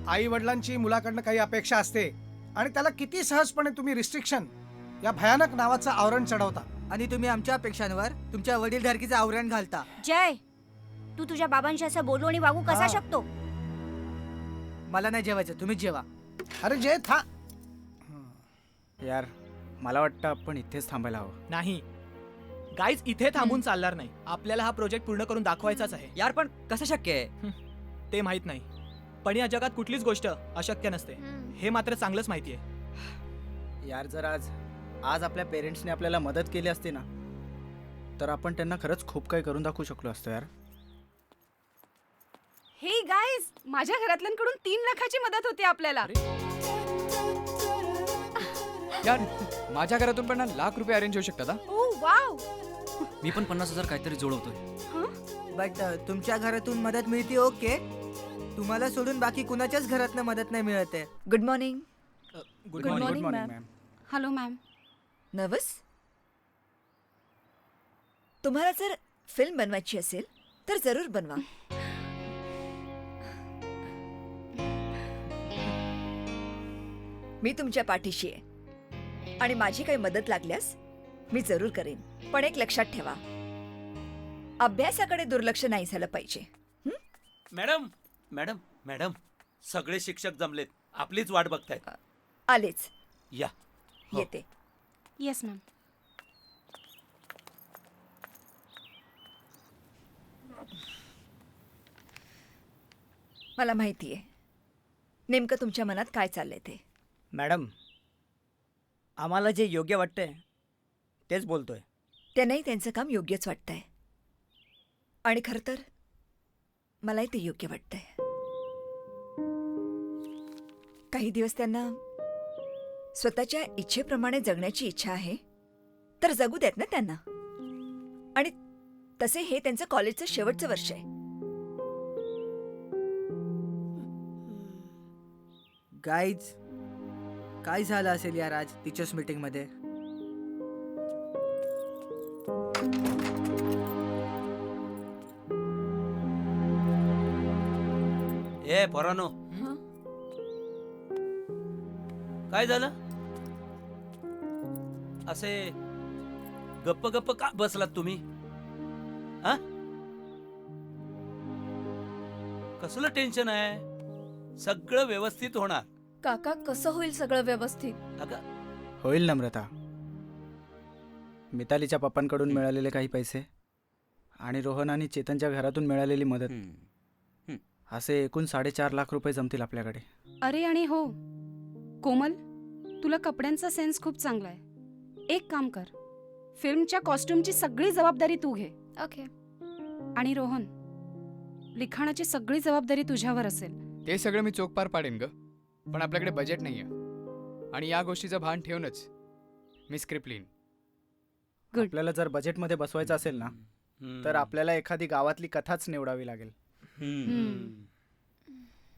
Speaker 19: आई वडिलांची मुलाकडनं काही अपेक्षा असते आणि त्याला किती सहजपणे तुम्ही रिस्ट्रिक्शन या भयानक नावाचं आवरण चढवता,
Speaker 17: आणि तुम्ही आमच्या अपेक्षांवर तुमच्या वडीलधारकीचं आवरण घालता.
Speaker 14: जय, तू तुझ्या बाबांशी असं बोलू आणि वागू कसा शकतो?
Speaker 17: मला नाही जेवायचं, तुम्हीच जेवा.
Speaker 19: अरे जय था.
Speaker 2: यार, मला वाटतं आपण इथेच थांबायला हवं.
Speaker 10: नाही गाईज, इथे थांबून चालणार नाही. आपल्याला हा प्रोजेक्ट पूर्ण करून दाखवायचाच आहे.
Speaker 9: यार पण कसं शक्य आहे?
Speaker 10: ते माहित नाही, पण या जगात कुठलीच गोष्ट अशक्य नसते, हे मात्र चांगलंच माहिती आहे.
Speaker 2: यार, जर आज आपल्या पेरेंट्सने आपल्याला मदत केली असती ना, तर आपण त्यांना खरंच खूप काही करून दाखवू शकलो असतो. यार,
Speaker 5: हे गाईज, माझ्या घरातल्यांकडून 3 लाखाची मदत होती आपल्याला.
Speaker 10: यार, माझ्या घरातून पण लाख रुपये अरेंज होऊ शकतात.
Speaker 5: ओह वाव.
Speaker 9: मी पण 50,000 काहीतरी जोडवतोय.
Speaker 17: बट तुमच्या घरातून मदत मिळते, ओके. तुम्हाला सोडून बाकी कुणाच्याच घरातनं मदत नाही मिळत आहे.
Speaker 6: Good morning.
Speaker 5: Good morning ma'am. Hello ma'am.
Speaker 6: Nervous? तुम्हाला जर फिल्म बनवायची असेल तर जरूर बनवा. मी तुमच्या पाठीशी आहे. आणि माझी काही मदत लागल्यास मी जरूर करेन. पण एक लक्षात ठेवा, अभ्यासाकडे दुर्लक्ष नाही झालं पाहिजे.
Speaker 8: मॅडम मॅडम मॅडम सगळे शिक्षक जमलेत, आपलीच वाट बघतायत.
Speaker 6: आलेच.
Speaker 8: या. हो.
Speaker 6: येते.
Speaker 5: Yes ma'am.
Speaker 6: मला माहिती आहे नेमकं तुमच्या मनात काय चाललंय ते.
Speaker 4: मॅडम, आम्हाला जे योग्य वाटतंय तेच बोलतोय.
Speaker 6: त्यांनाही त्यांचं काम योग्यच वाटतंय आणि खरं तर मलाही ते योग्य वाटतंय. काही दिवस त्यांना स्वतःच्या इच्छेप्रमाणे जगण्याची इच्छा आहे तर जगू देत ना त्यांना. आणि तसे हे त्यांचं कॉलेजचं शेवटचं वर्ष आहे.
Speaker 17: गाईज, काय झालं असेल यार आज टीचर्स मीटिंग मध्ये?
Speaker 8: ए पोरानो, काय झालं? असे गप्प गप्प का बसलात तुम्ही? हा? कसलं टेन्शन आहे? सगळं व्यवस्थित होणार.
Speaker 20: काका, कसं होईल सगळं व्यवस्थित?
Speaker 2: होईल नम्रता. मितालीच्या पप्पांकडून मिळालेले काही पैसे आणि रोहन आणि चेतनच्या घरातून मिळालेली मदत, असे एकूण 4.5 लाख रुपये जमतील आपल्याकडे.
Speaker 5: अरे आणि हो कोमल, तुला कपड्यांचा सेन्स खूप चांगला आहे. एक काम कर, फिल्मच्या कॉस्ट्युमची सगळी जबाबदारी तू घे.
Speaker 20: ओके.
Speaker 5: आणि रोहन, लिखाणाची सगळी जबाबदारी तुझ्यावर असेल.
Speaker 10: ते सगळं मी चोख पार पाडेन ग, पण आपल्याकडे बजेट नाहीये आणि या गोष्टीचं भान ठेवूनच मी स्क्रिप्ट लिहीन.
Speaker 2: आपल्याला जर बजेटमध्ये बसवायचं असेल ना तर आपल्याला एखादी गावातली कथाच निवडावी लागेल.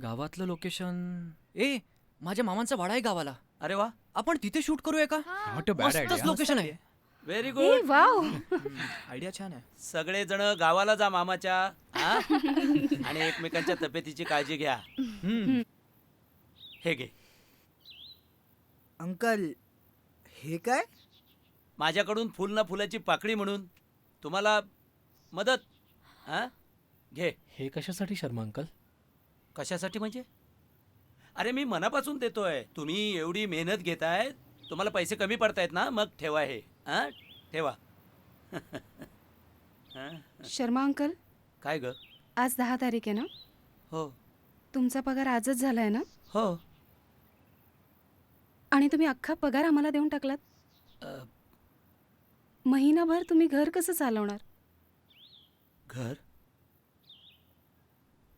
Speaker 9: गावातलं लोकेशन, माझ्या मामांचा वाडा आहे गावाला.
Speaker 8: अरे वा,
Speaker 9: आपण तिथे शूट करूया का? मस्तच लोकेशन आहे.
Speaker 8: Very good.
Speaker 5: वाव,
Speaker 18: आयडिया छान आहे.
Speaker 8: सगळे जण गावाला जा मामाच्या, हा? आणि एकमेकांच्या तब्येतीची काळजी घ्या. हे घे.
Speaker 17: अंकल, हे काय?
Speaker 8: माझ्याकडून फुल ना फुलाची पाकळी म्हणून तुम्हाला मदत. हा घे.
Speaker 18: हे कशासाठी शर्मा अंकल?
Speaker 8: कशासाठी म्हणजे? अरे मी मनापासून देतोय. तुम्ही एवढी मेहनत घेताय, तुम्हाला पैसे कमी पडतायत ना, मग ठेवा हे. हा ठेवा.
Speaker 5: शर्मा अंकल,
Speaker 8: काय ग?
Speaker 5: आज 10 तारीख आहे ना?
Speaker 8: हो.
Speaker 5: तुमचा पगार आजच झालाय ना?
Speaker 8: हो.
Speaker 5: आणि तुम्ही अख्खा पगार आम्हाला देऊन टाकलात. महिनाभर तुम्ही घर कसं चालवणार?
Speaker 8: घर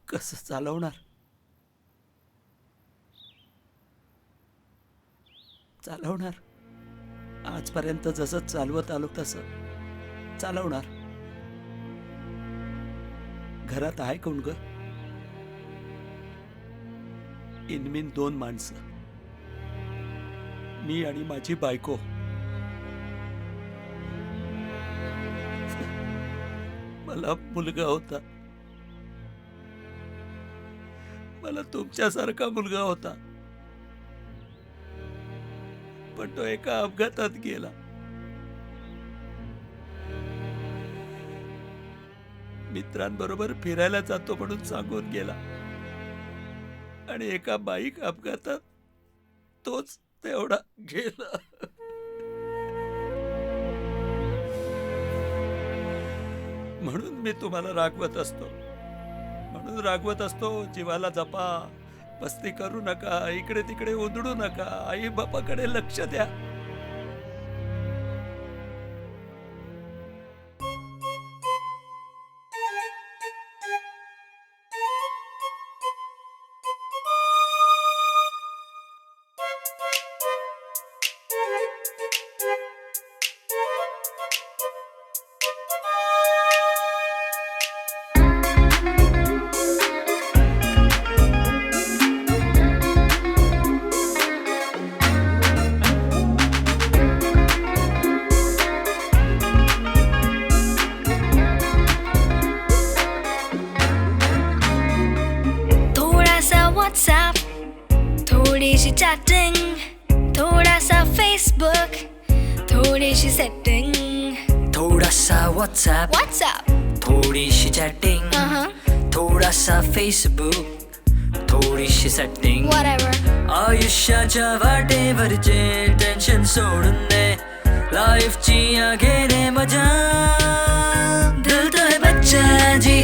Speaker 8: कसं चालवणार? चालवणार आजपर्यंत जसं चालवत आलो तसं चालवणार. घरात आहे कोण ग? इनमीन 2 माणसं, मी आणि माझी बायको. मला मुलगा होता, मला तुमच्यासारखा मुलगा होता, पण तो एका अपघातात गेला. मित्रांबरोबर फिरायला जातो म्हणून सांगून गेला आणि एका बाईक अपघातात तोच तेवढा गेला. म्हणून मी तुम्हाला रागवत असतो, जीवाला जपा, मस्ती करू नका, इकडे तिकडे उधळू नका, आई बापाकडे लक्ष द्या.
Speaker 1: थोड़ी सी चैटिंग, थोड़ा सा फेसबुक, थोडीशी सेटिंग, थोडासा व्हॉट्सअप, थोडीशी चॅटिंग, थोडासा फेसबुक, थोडीशी सेटिंग, आयुष्याच्या वाटेवरचे टेन्शन सोडून दे, लाईफची या घेणे मजा. दिल तो है बच्चा जी,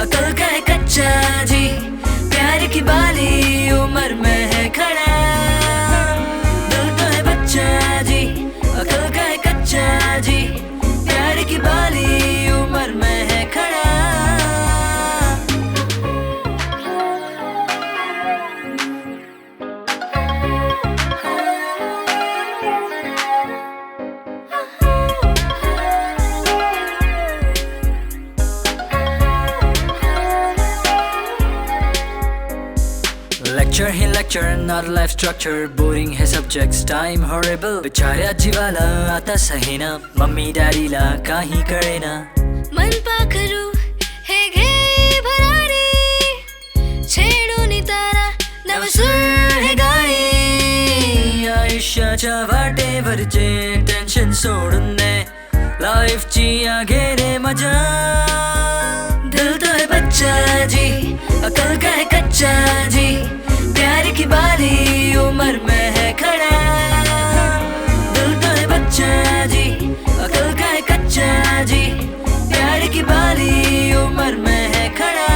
Speaker 1: अकल का है कच्चा जी, प्यार की बाली उम्र में है खड़ा. दिल तो है बच्चा जी, अकल का है कच्चा जी, प्यार की बाली उम्र में है खड़ा. Lecture he lecture, not life structure, boring है subjects, time horrible. बिचाऱ्या जीवाला आता सहीना, मम्मी डॅडीला काही कळेना. मन पाखरू हे घे भरारी, छेडून तारा नवसूर हे गाई. आयुष्याच्या वाटेवरचे टेन्शन सोडून दे, लाईफची या घेणे मजा. दिल तो है बच्चा जी, अकल का है कच्चा जी, प्यार की बाली उम्र में है खड़ा. दिल तो है बच्चा जी, अकल का है कच्चा जी, प्यार की बाली उम्र में है खड़ा.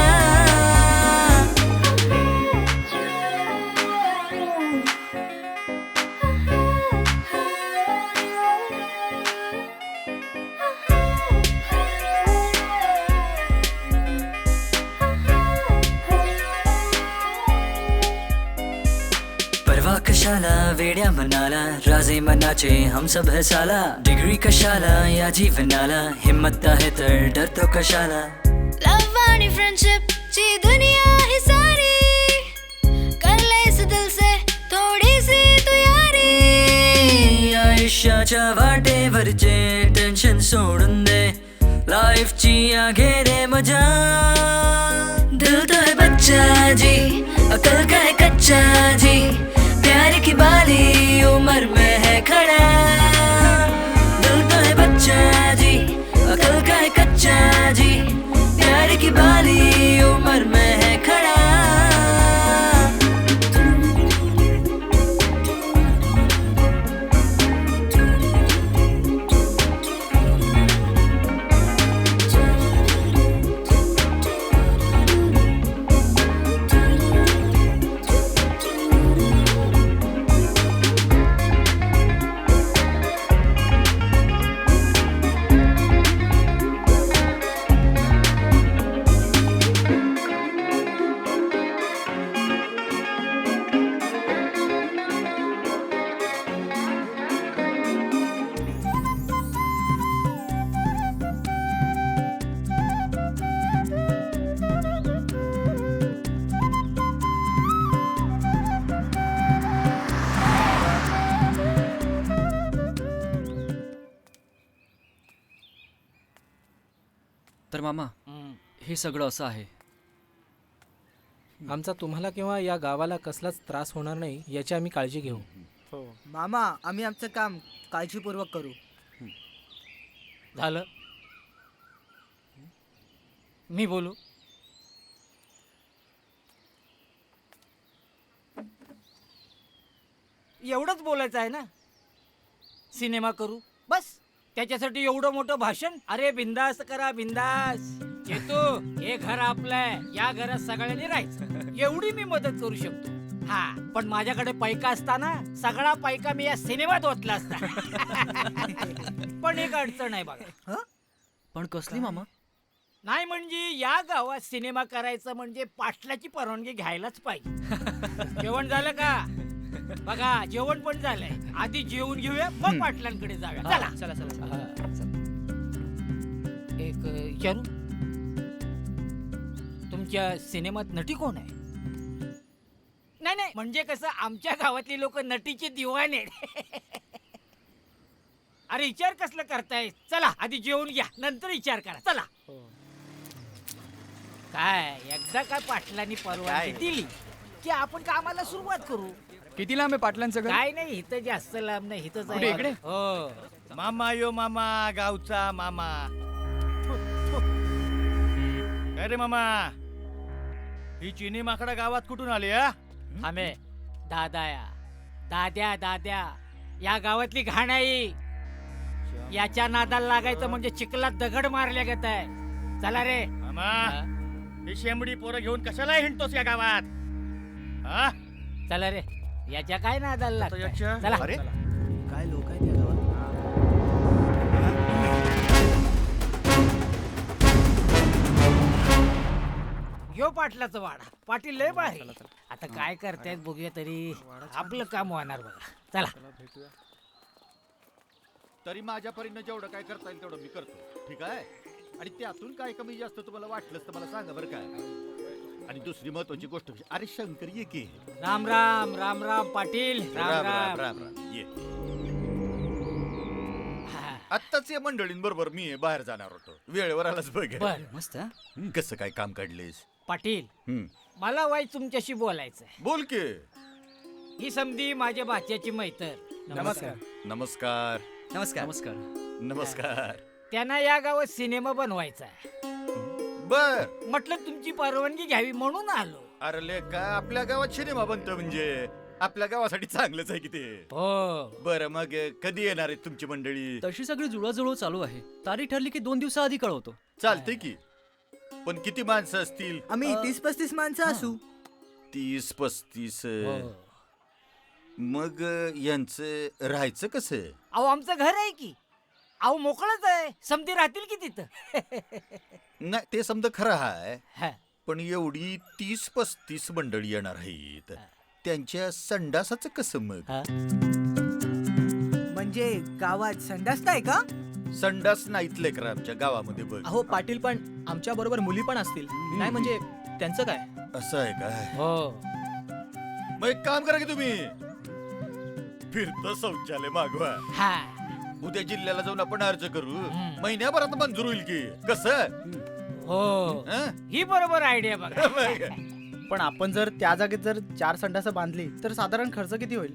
Speaker 1: परवा कशाला वेड्या मनाला, राजे मनाचे हम सब है साला. डिग्री कशाला या जीवनाला, हिम्मत आहे तर डरतो कशाला. लव आणि फ्रेंडशिप ची दुनिया ही सारी, कर ले इस दिल से थोड़ी सी तैयारी. आयुष्याच्या वाटेवरचे टेन्शन सोडून दे, लाईफची या घेणे मजा. दिल तो है बच्चा जी, अकल का है कच्चा जी, प्यार की बाली उम्र में है खड़ा. दिल तो है बच्चा जी, अकल का है कच्चा जी, प्यार की बाली उम्र में है खड़ा.
Speaker 18: तर मामा हे सगळं असं आहे. आमचा तुम्हाला किंवा या गावाला कसलाच त्रास होणार नाही याची आम्ही काळजी घेऊ.
Speaker 17: मामा आम्ही आमचं काम काळजीपूर्वक करू.
Speaker 8: झालं, मी बोलू. एवढंच बोलायचं आहे ना, सिनेमा करू बस. त्याच्यासाठी एवढं मोठं भाषण? अरे बिंदास करा, बिंदास. येतो, हे घर आपलं आहे, या घरात सगळ्यांनी राहायचं, एवढी मी मदत करू शकतो. हा, पण माझ्याकडे पैका असताना सगळा पैका मी या सिनेमात ओतला असता. पण एक अडचण आहे बघा.
Speaker 18: पण कसली मामा?
Speaker 8: नाही म्हणजे या गावात सिनेमा करायचं म्हणजे पाटलाची परवानगी घ्यायलाच पाहिजे. जेवण झालं का? बघा जेवण पण झालंय, आधी जेवून घेऊया मग पाटलांकडे जाऊया. चला
Speaker 18: चला चला.
Speaker 8: एक विचारू, तुमच्या सिनेमात नटी कोण आहे? नाही नाही म्हणजे कसं, आमच्या गावातली लोक नटीचे दिवाने. अरे विचार कसलं करताय? चला आधी जेवून घ्या, नंतर विचार करा. चला. काय एकदा काय पाटलांनी परवानगी दिली की आपण कामाला सुरुवात करू.
Speaker 10: किती लांब आहे पाटलांचं घर?
Speaker 8: काय नाही, इथं जास्त लांब नाही, इथंच
Speaker 10: कुठे,
Speaker 8: आहे.
Speaker 10: इकडे?
Speaker 8: हो.
Speaker 3: मामा यो मामा गावचा मामा. काय रे मामा, ही चिनी माकडा गावात कुठून आली हा?
Speaker 21: आम्ही दादाया दाद्या या गावातली घाण आहे. याच्या नादाला लागायचं म्हणजे चिखलात दगड मारल्या गेत आहे. चला रे
Speaker 3: मामा, ही शेंबडी पोरं घेऊन कशाला हिंडतोस या गावात? हा?
Speaker 21: चला रे, याच्या काय नादाला लागतंय? चला.
Speaker 2: अरे काय लोक आहेत या गावात.
Speaker 21: यो पाटलाचं वाडा. पाटील लय भारी. आता काय करतायत बघूया तरी. आपलं काम होणार बघा. चला.
Speaker 3: तरी माझ्या परीनं जेवढं काय करता येईल तेवढं मी करतो, ठीक आहे? आणि त्यातून काय कमी जास्त तुम्हाला वाटलंच तर मला सांगा बरं काय. आणि दुसरी महत्वाची गोष्ट, अरे शंकर ये की.
Speaker 21: राम राम राम राम पाटील. राम
Speaker 3: राम
Speaker 21: राम.
Speaker 3: राम राम ये. आत्ताच या मंडळींबरोबर मी बाहेर जाणार होतो, वेळेवर आलाच बघ.
Speaker 21: बर.
Speaker 9: मस्त.
Speaker 3: कसं काय काम काढलेस?
Speaker 21: पाटील, मला वाई तुमच्याशी बोलायचंय.
Speaker 3: बोल की.
Speaker 21: ही समधी माझ्या भाच्याची मैतर.
Speaker 3: नमस्कार. नमस्कार.
Speaker 9: नमस्कार.
Speaker 18: नमस्कार.
Speaker 3: नमस्कार.
Speaker 21: त्यांना या गावात सिनेमा बनवायचा आहे.
Speaker 3: बर.
Speaker 21: म्हटलं तुमची परवानगी घ्यावी म्हणून आलो.
Speaker 3: अरे लेका, आपल्या गावात सिनेमा बनतो म्हणजे आपल्या गावासाठी चांगलंच आहे की ते.
Speaker 21: हो.
Speaker 3: बरं, मग कधी येणार आहे तुमची मंडळी?
Speaker 18: तशी सगळी जुळवाजुळव चालू आहे. तारीख ठरली की 2 दिवसाआधी कळवतो.
Speaker 3: चालते की. पण किती माणसं असतील?
Speaker 17: आम्ही 30-35 माणसं असू.
Speaker 3: 30-35. मग यांचं राहायचं कसं?
Speaker 21: अहो आमचं घर आहे की. अहो मोकळच आहे. समधी राहतील की तिथं.
Speaker 3: नाही, ते समजा खरं आहे, पण एवढी 30-35 मंडळी येणार आहेत, त्यांच्या संडासाचं कसं मग?
Speaker 17: म्हणजे गावात संडास नाही का?
Speaker 3: संडास नाहीत लेकरं आमच्या गावामध्ये बघ.
Speaker 18: अहो पाटील, पण आमच्या बरोबर मुली पण असतील. नाही म्हणजे त्यांचं काय?
Speaker 3: असं आहे काय?
Speaker 21: हो.
Speaker 3: मग एक काम करा की तुम्ही फिरतं शौचालय मागवा. उद्या जिल्ह्याला जाऊन आपण अर्ज करू. महिन्याभरात मंजूर होईल की. कसं?
Speaker 21: हो, ही बरोबर आयडिया बघा.
Speaker 2: पण आपण जर त्या जागेत जर 4 संडासं बांधली तर साधारण खर्च किती होईल?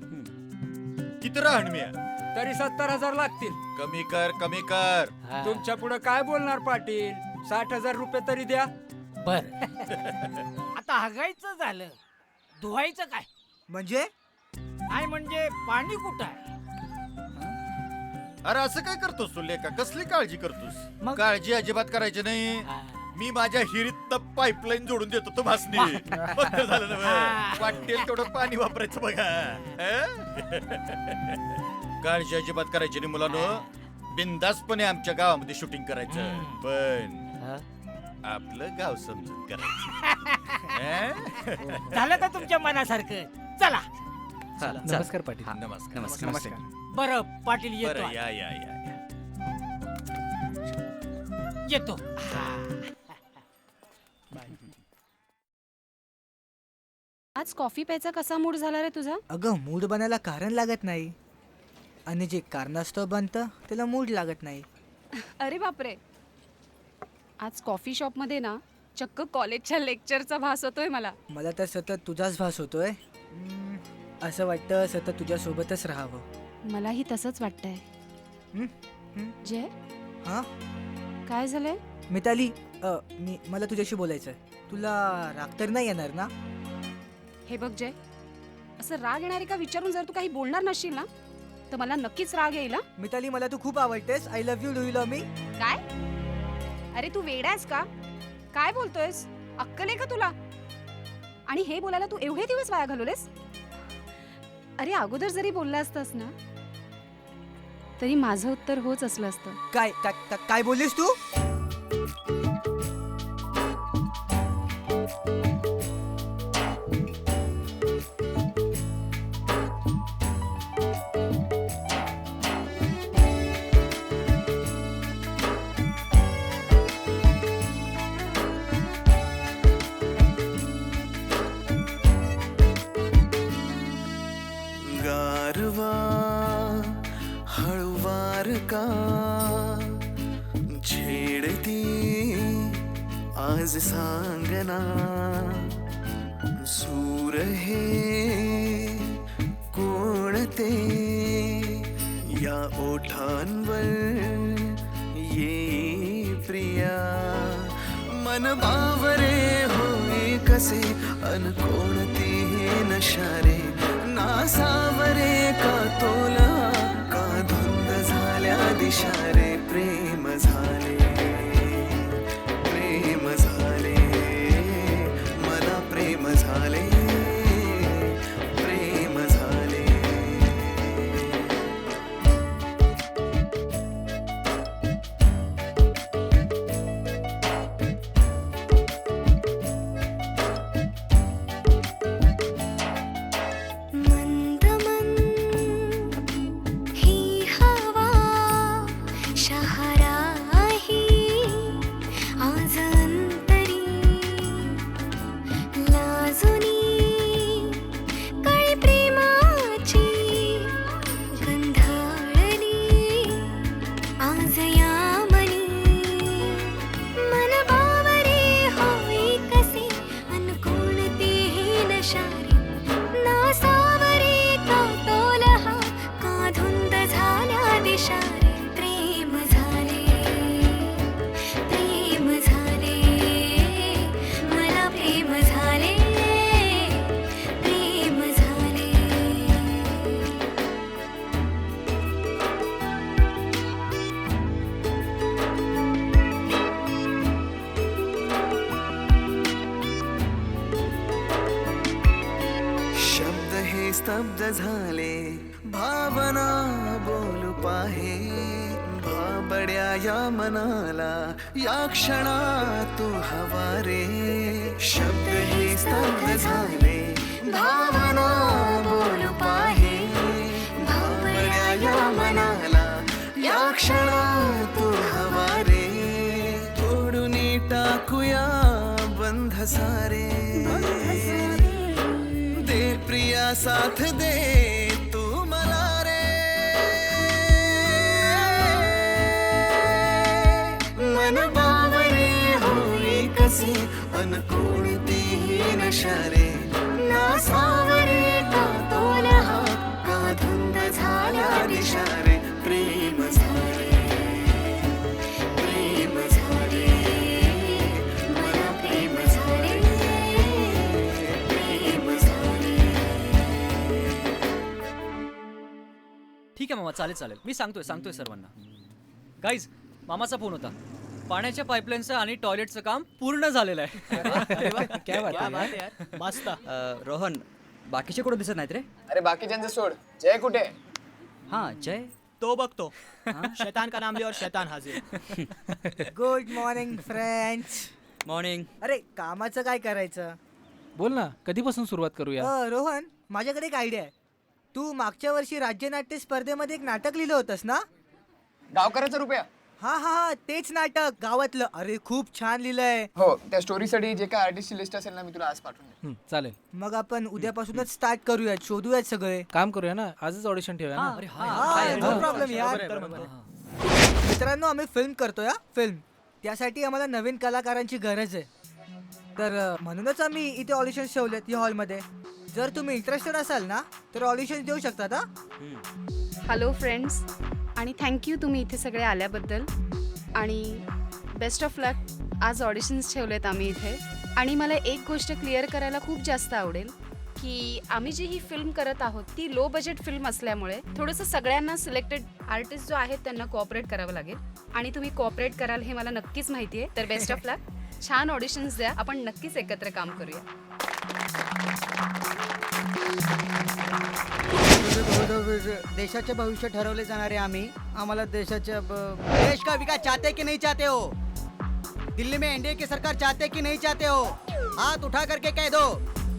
Speaker 3: किती राहण मी?
Speaker 8: तरी 70,000 लागतील.
Speaker 3: कमी कर, कमी कर.
Speaker 8: तुमच्या पुढे काय बोलणार पाटील? 60,000 रुपये तरी द्या.
Speaker 21: बर. आता हगायचं झालं, धुवायचं काय?
Speaker 17: म्हणजे
Speaker 21: नाही म्हणजे पाणी कुठं आहे?
Speaker 3: अरे असं काय करतोस तू लेका? कसली काळजी करतोस? काळजी अजिबात करायची नाही. मी माझ्या हिरीत पाईपलाईन जोडून देतो तुम्हासनी. फक्त झालं ना, वाटेल तेवढं पाणी वापरायचं बघा. काळजी अजिबात करायची नाही मुलांनो. बिनधास्तपणे आमच्या गावामध्ये शूटिंग करायचं, पण आपलं गाव समजून करायचं.
Speaker 21: झालं का तुमच्या मनासारखं? चला.
Speaker 2: नमस्कार पाटील.
Speaker 3: नमस्कार.
Speaker 2: नमस्कार.
Speaker 21: बरं पाटील येतो.
Speaker 3: बरं, या या या.
Speaker 21: येतो.
Speaker 5: आज कॉफी प्यायचा कसा मूड झाला रे तुझा?
Speaker 17: अगं मूड बनायला कारण लागत नाही, आणि जे कारणास्तव बनतं त्याला मूड लागत नाही.
Speaker 5: अरे बापरे, आज कॉफी शॉपमध्ये ना चक्क कॉलेजच्या लेक्चरचा भास होतोय मला.
Speaker 17: मला तर सतत तुझाच भास होतोय. असं वाटतं सतत तुझ्या सोबतच राहावं.
Speaker 5: मलाही तसंच वाटतंय. जय,
Speaker 17: हा
Speaker 5: काय झालंय?
Speaker 17: मिताली, मला तुझ्याशी बोलायचंय. तुला राग तर नाही येणार ना?
Speaker 5: हे बघ जय, असं राग येणार आहे का विचारून जर तू काही बोलणार नसशील ना तर मला नक्कीच राग येईल.
Speaker 17: मिताली, मला तू खूप आवडतेस. I love you. Do you love me?
Speaker 5: काय? अरे तू वेडा आहेस का? काय बोलतोयस? अक्कल आहे का तुला? आणि हे बोलायला तू एवढे दिवस वाया घालवलेस? अरे अगोदर जरी बोलला असतास ना तरी माझं उत्तर होच असलं असतं.
Speaker 17: काय काय बोललीस तू?
Speaker 11: गारवा हळुवार का छेडती आज सांगना सूर हे कोणते या
Speaker 7: ओठांवर ये प्रिया मन बावरे होई कसे अन कोणतीही नशारे नासावरे का तोला का धुंद झाल्या दिशारे प्रेम झाले मला प्रेम झाले प्रेम झाले
Speaker 11: मंद मंद ही हवा शहराही आज अंतरी लाजुनी कळी प्रेमाची गंधाळली आज या मनी मन बावरे होई कसे अन कोणतीही नशारी नासावरे का तोलहा का धुंद झाल्या दिशारे प्रेम झाले मला प्रेम झाले प्रेम झाले
Speaker 7: शब्द हे स्तब्ध झाले भावना बोलू पाहे भाबड्या या मनाला या क्षणात तू हवा रे शब्द हे स्तब्ध झाले भावना बोलू पाहे भाबड्या या मनाला या क्षणात तू हवा रे तोडून टाकूया बंध सारे दे प्रिया साथ दे तू मला रे मन बावरे होई कसे अन कोणतीही नशारे नासावरे का तोलहा का धुंद झाल्या दिशारे प्रेम झाले प्रेम झाले मला प्रेम झाले प्रेम झाले
Speaker 9: ठीक आहे मामा, चालेल चालेल, मी सांगतोय सर्वांना. गाईज, मामाचा फोन होता. पाण्याच्या पाईपलाईनचं आणि टॉयलेटचं काम पूर्ण झालेलं आहे.
Speaker 18: क्या बात आहे यार.
Speaker 9: मस्त. रोहन, बाकीचे कुठं दिसत नाहीत रे?
Speaker 10: अरे बाकीच्यांचं सोड, जय कुठे?
Speaker 9: हा, जय
Speaker 17: तो बघतो. शैतान का नाम ले और शैतान हाजिर. Good morning friends.
Speaker 9: मॉर्निंग.
Speaker 17: अरे कामाचं काय करायचं?
Speaker 18: बोल ना, कधीपासून सुरुवात करूया?
Speaker 17: रोहन, माझ्याकडे एक आयडिया आहे. तू मागच्या वर्षी राज्यनाट्य स्पर्धेमध्ये एक नाटक लिहिलं होतंस ना?
Speaker 10: गावकऱ्याचा रुपया.
Speaker 17: हा हा हा, तेच नाटक गावातलं. अरे खूप छान लिहिलंय.
Speaker 10: हो, त्या स्टोरीसाठी जे काय आर्टिस्टची लिस्ट असेल ना, मी तुला आज पाठवून.
Speaker 18: चालेल.
Speaker 17: मग आपण उद्यापासूनच स्टार्ट करूयात, शोधूयात सगळे.
Speaker 18: काम करूया ना, आजच ऑडिशन ठेवूया ना.
Speaker 17: नो प्रॉब्लेम यार. मित्रांनो, आम्ही फिल्म करतोय. फिल्म त्यासाठी आम्हाला नवीन कलाकारांची गरज आहे. तर म्हणूनच आम्ही इथे ऑडिशन ठेवलेत या हॉलमध्ये. जर तुम्ही इंटरेस्टेड असाल ना, तर ऑडिशन देऊ शकता.
Speaker 5: हॅलो फ्रेंड्स, आणि थँक्यू तुम्ही इथे सगळे आल्याबद्दल. आणि बेस्ट ऑफ लक. आज ऑडिशन्स ठेवलेत आम्ही इथे. आणि मला एक गोष्ट क्लिअर करायला खूप जास्त आवडेल की आम्ही जी ही फिल्म करत आहोत ती लो बजेट फिल्म असल्यामुळे थोडंसं सगळ्यांना सिलेक्टेड आर्टिस्ट जो आहेत त्यांना कोऑपरेट करावं लागेल. आणि तुम्ही कोऑपरेट कराल हे मला नक्कीच माहिती आहे. तर बेस्ट ऑफ लक. छान ऑडिशन्स द्या. आपण नक्कीच एकत्र काम करूया.
Speaker 4: देशाचे भविष्य ठरवले जाणारे आम्ही. आम्हाला देशाच्या देश का विकास चाहते की नहीं चाहते हो? दिल्ली में एनडीए की सरकार चाहते की नहीं चाहते हो? हाथ उठा करके कह दो.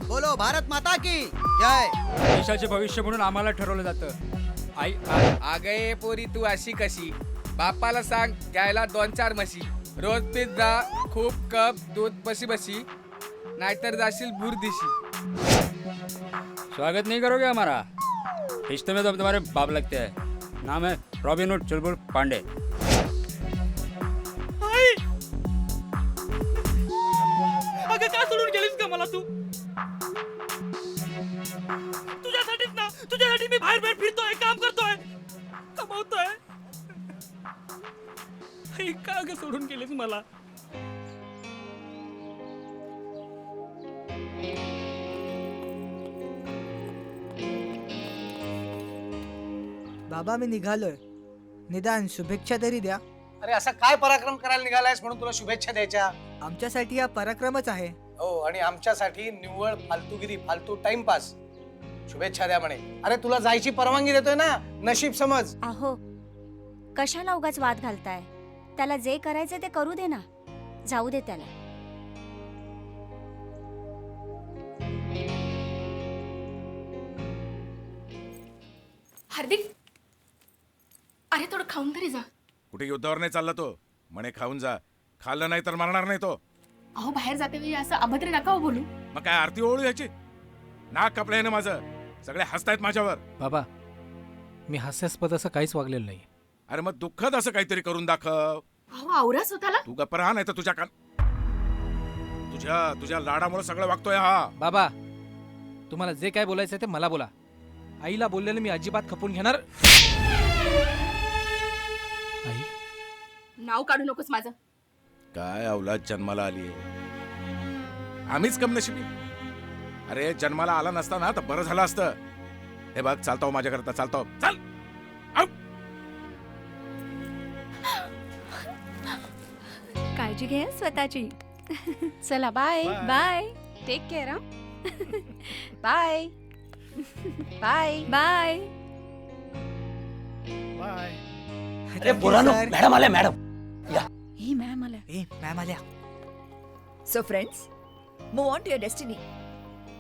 Speaker 4: बोलो भारत माता की जय.
Speaker 22: देशाचे भविष्य म्हणून आम्हाला ठरवलं जातं. आई
Speaker 15: अगे पोरी, तू अशी कशी? बापाला सांग घ्यायला 2-4 म्हशी. रोज पीत जा खूप कप दूध बसी बसी, नाहीतर जाशील बुरदिशी.
Speaker 22: स्वागत नहीं करोगे हमारा? रिश्ते में तो तुम्हारे बाप लगते हैं. नाम है रॉबिनहुड चुलबुल पांडे.
Speaker 8: अगं का सोडून गेलीस का मला तू? तुझ्यासाठीच ना, तुझ्यासाठी मी बाहेर फिरतोय, काम करतोय, कमवतोय.
Speaker 21: का ग सोडून गेलीस मला?
Speaker 17: बाबा मी निघालोय, निदान शुभेच्छा तरी द्या.
Speaker 19: अरे असा काय पराक्रम करायला निघालायस म्हणून तुला शुभेच्छा द्यायच्या?
Speaker 17: आमच्यासाठी हा पराक्रमच आहे.
Speaker 19: हो, आणि आमच्यासाठी निव्वळ फालतूगिरी, फालतू टाइमपास. शुभेच्छा द्या म्हणे. अरे तुला जायची परवानगी देतोय ना, नशीब समज.
Speaker 14: अहो कशाला उगाच वाद घालताय? त्याला जे करायचे ते करू दे ना, जाऊ दे त्याला.
Speaker 12: हार्दिक, अरे थोडं खाऊन तरी जा.
Speaker 16: कुठे युद्धावर नाही चालला तो, म्हणे खाऊन जा. खाल्लं नाही तर मरणार नाही तो.
Speaker 12: अहो बाहेर जाते वेळी असं अभद्र नका हो बोलू.
Speaker 16: मग काय आरती ओळू याची? नाक कापलंय ना माझं. सगळे हसतायत माझ्यावर.
Speaker 18: बाबा मी हास्यास्पद असं काहीच वागलेलं नाही.
Speaker 16: अरे मग दुःखद असं काहीतरी करून दाखव.
Speaker 12: अहो आवरा स्वतःला.
Speaker 16: तू गप्प राहा, नाही तर तुझ्या तुझ्या लाडामुळे सगळं वागतोय हा.
Speaker 18: बाबा तुम्हाला जे काय बोलायचं ते मला बोला. आईला बोललेलं मी अजिबात खपून घेणार. आई
Speaker 12: नाव काढू नकोस माझं.
Speaker 16: काय अवलाद जन्माला आली आहे. आम्हीच कमनशिबी. अरे जन्माला आला नसता ना तर बरं झालं असतं. हे बघ चालतो माझ्याकरता, चालतो. चल
Speaker 14: काळजी घे स्वतःची.
Speaker 5: चला bye
Speaker 14: bye.
Speaker 5: Take care. Bye bye
Speaker 14: bye.
Speaker 13: Bye.
Speaker 19: अरे पोरांनो, मॅडम आल्या, मॅडम या.
Speaker 5: ही मॅम आल्या.
Speaker 17: मॅम आल्या.
Speaker 6: So friends, move on to your destiny.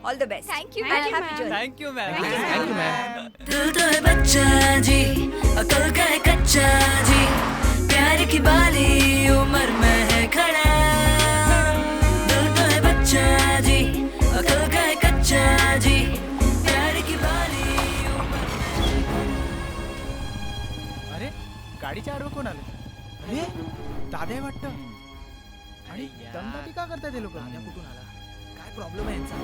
Speaker 6: All the best.
Speaker 14: Thank you
Speaker 6: ma'am.
Speaker 14: Ma'am.
Speaker 10: Thank you ma'am.
Speaker 18: Thank you ma'am.
Speaker 1: दिल तो है बच्चा जी, अकल का है कच्चा जी, प्यार की बाली उम्र में है खड़ा. दिल तो है बच्चा जी, अकल का है कच्चा जी, प्यार की बाली उम्र में.
Speaker 2: अरे गाडीच्या आडवं कोण आलं? अरे दादा वाटतं. आणि दमदाटी का करताय ते लोक?
Speaker 4: कुठून आला? काय प्रॉब्लेम आहे यांचा?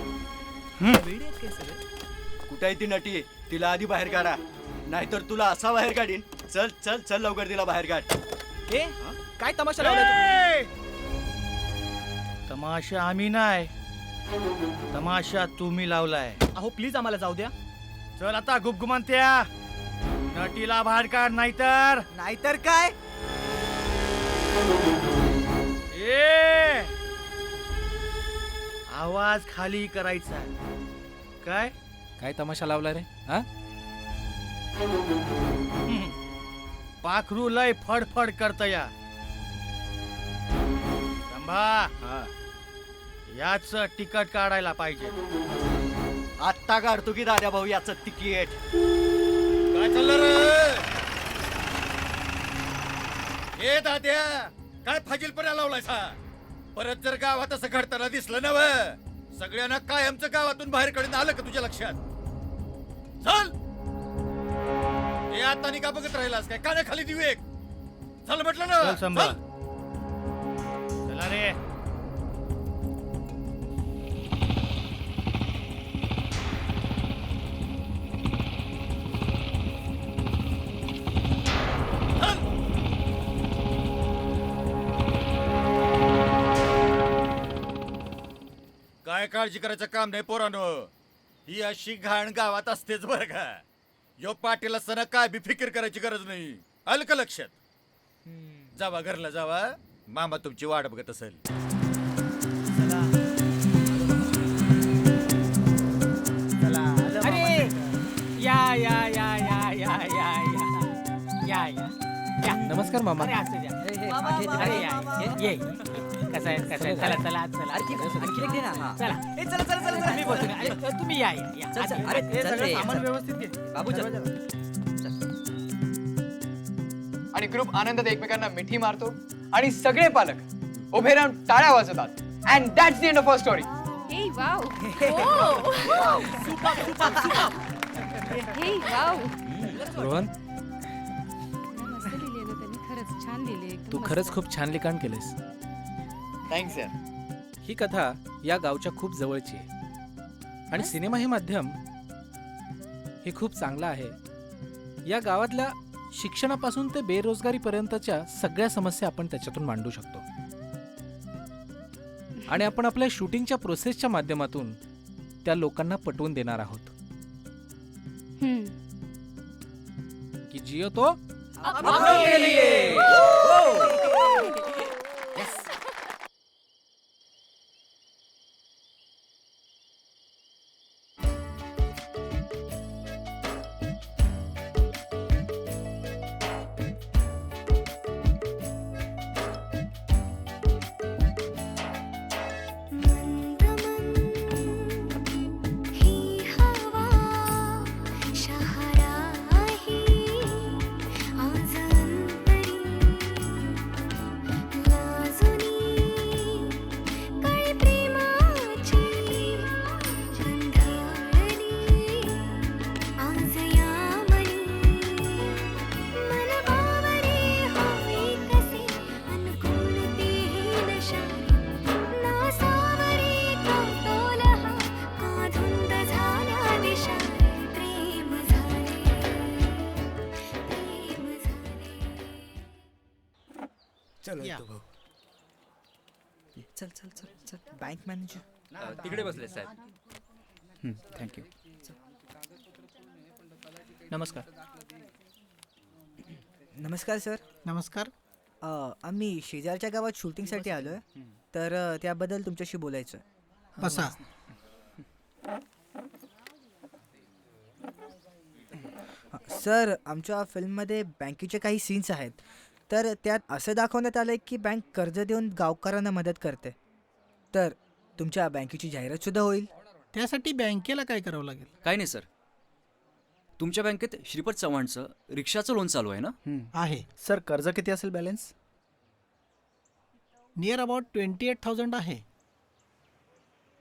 Speaker 4: वेडे आहेत काय सगळे?
Speaker 23: कुठे आहे ती नटी? तिला आधी बाहेर काढा, नाहीतर तुला असा बाहेर काढीन. चल चल चल लवकर तिला बाहेर काढ.
Speaker 2: ए काय तमाशा लावलाय?
Speaker 13: तमाशा आम्ही नाही, तमाशा तुम्ही लावलाय.
Speaker 2: अहो प्लीज आम्हाला जाऊ द्या.
Speaker 13: चल आता गुपगुमानत्या, नटीला बाहेर काढ, नाहीतर
Speaker 17: नाहीतर काय?
Speaker 13: ए आवाज खाली करायचा. काय
Speaker 18: काय तमाशा लावला रे? हा
Speaker 13: पाखरू लय फडफड करत या. संभा, याच तिकट काढायला पाहिजे.
Speaker 23: आत्ता काढतो की दादा भाऊ याचं तिकीट.
Speaker 3: काय चाललं रे? ए दाद्या, काय फाजीलपणा लावलायस हा? परत जर गावात असं घडताना दिसलं ना, सगळ्यांना कायमचं गावातून बाहेर काढून आलं का तुझ्या लक्षात? चल. हे आता का बघत राहिलास काय? कानाखाली देऊ एक. चल म्हटलं ना.
Speaker 13: चल संभा.
Speaker 3: चल.
Speaker 13: चला रे.
Speaker 3: काय काळजी करायचं काम नाही पोरानो. ही अशी घाण गावात असतेच बरं का. यो पाटील असताना काय बी फिकीर करायची गरज नाही. आलं का लक्षात? जावा घरला जावा, मामा तुमची वाट बघत असेल.
Speaker 21: अरे या या या या या या या या या.
Speaker 18: नमस्कार मामा.
Speaker 21: अरे असं द्या. अरे या ये. कसं आहे कसं आहे? चला चला चला.
Speaker 4: आणखी एक दे ना. हा.
Speaker 21: चला.
Speaker 4: ए, चला चला चला चला.
Speaker 21: मी बसून. अरे तुम्ही या या या.
Speaker 4: चल, चल.
Speaker 21: आधी.
Speaker 4: अरे,
Speaker 21: हे
Speaker 4: चल
Speaker 21: सगळं
Speaker 4: रे,
Speaker 21: सामान
Speaker 4: चल.
Speaker 21: व्यवस्थित घे.
Speaker 4: बाबू चल.
Speaker 10: आणि ग्रुप आनंदात एकमेकांना मिठी मारतो आणि सगळे पालक उभे राहून टाळ्या वाजवतात. And that's the end of our story.
Speaker 20: हे वाव. हे वाव.
Speaker 18: रोहन
Speaker 5: मस्त लिहिले ना त्यांनी, खरंच छान लिहिले.
Speaker 18: तू खरंच खूप छान लिखाण केलेस.
Speaker 10: थँक्स यार.
Speaker 18: ही कथा या गावच्या खूप जवळची आहे आणि सिनेमा हे माध्यम हे खूप चांगलं आहे. या गावातल्या शिक्षणापासून ते बेरोजगारीपर्यंतच्या सगळ्या समस्या आपण त्याच्यातून मांडू शकतो. आणि आपण आपल्या शूटिंगच्या प्रोसेसच्या माध्यमातून त्या लोकांना पटवून देणार आहोत की जियो तो
Speaker 4: अपनों के लिए.
Speaker 17: चलो
Speaker 22: या.
Speaker 17: येतो भाऊ. चल चल चल चल बँक मॅनेजर
Speaker 22: तिकडे बसले साहेब.
Speaker 2: थँक्यू.
Speaker 18: नमस्कार.
Speaker 17: नमस्कार सर.
Speaker 18: नमस्कार.
Speaker 17: आम्ही शेजारच्या गावात शूटिंगसाठी आलोय, तर त्याबद्दल तुमच्याशी बोलायचं.
Speaker 18: बसा.
Speaker 17: सर, आमच्या फिल्ममध्ये बँकेचे काही सीन्स आहेत, तर त्यात असं दाखवण्यात आलंय की बँक कर्ज देऊन गावकऱ्यांना मदत करते. तर तुमच्या बँकेची जाहिरात सुद्धा होईल.
Speaker 18: त्यासाठी बँकेला काय करावं लागेल?
Speaker 7: काय नाही सर, तुमच्या बँकेत श्रीपत चव्हाणचं रिक्षाचं लोन चालू आहे ना?
Speaker 18: आहे.
Speaker 2: सर, कर्ज किती असेल बॅलन्स?
Speaker 18: नियर अबाउट 28,000 आहे.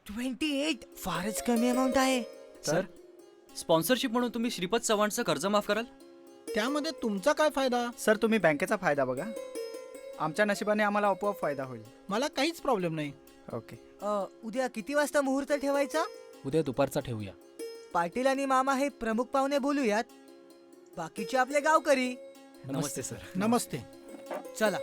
Speaker 17: 28? फारच कमी अमाऊंट आहे.
Speaker 7: सर, स्पॉन्सरशिप म्हणून तुम्ही श्रीपत चव्हाणचं कर्ज माफ कराल?
Speaker 18: त्यामध्ये तुमचा काय फायदा?
Speaker 2: सर, तुम्ही बँकेचा फायदा बघा. आमच्या नशिबाने आम्हाला आपोआप फायदा होईल.
Speaker 18: मला काहीच प्रॉब्लेम नाही.
Speaker 2: ओके.
Speaker 17: उद्या किती वाजता मुहूर्त ठेवायचा?
Speaker 18: उद्या दुपारचा ठेवूया.
Speaker 17: पाटील आणि मामा हे प्रमुख पाहुणे बोलूयात, बाकीचे आपले गावकरी.
Speaker 18: नमस्ते सर. नमस्ते.
Speaker 17: चला.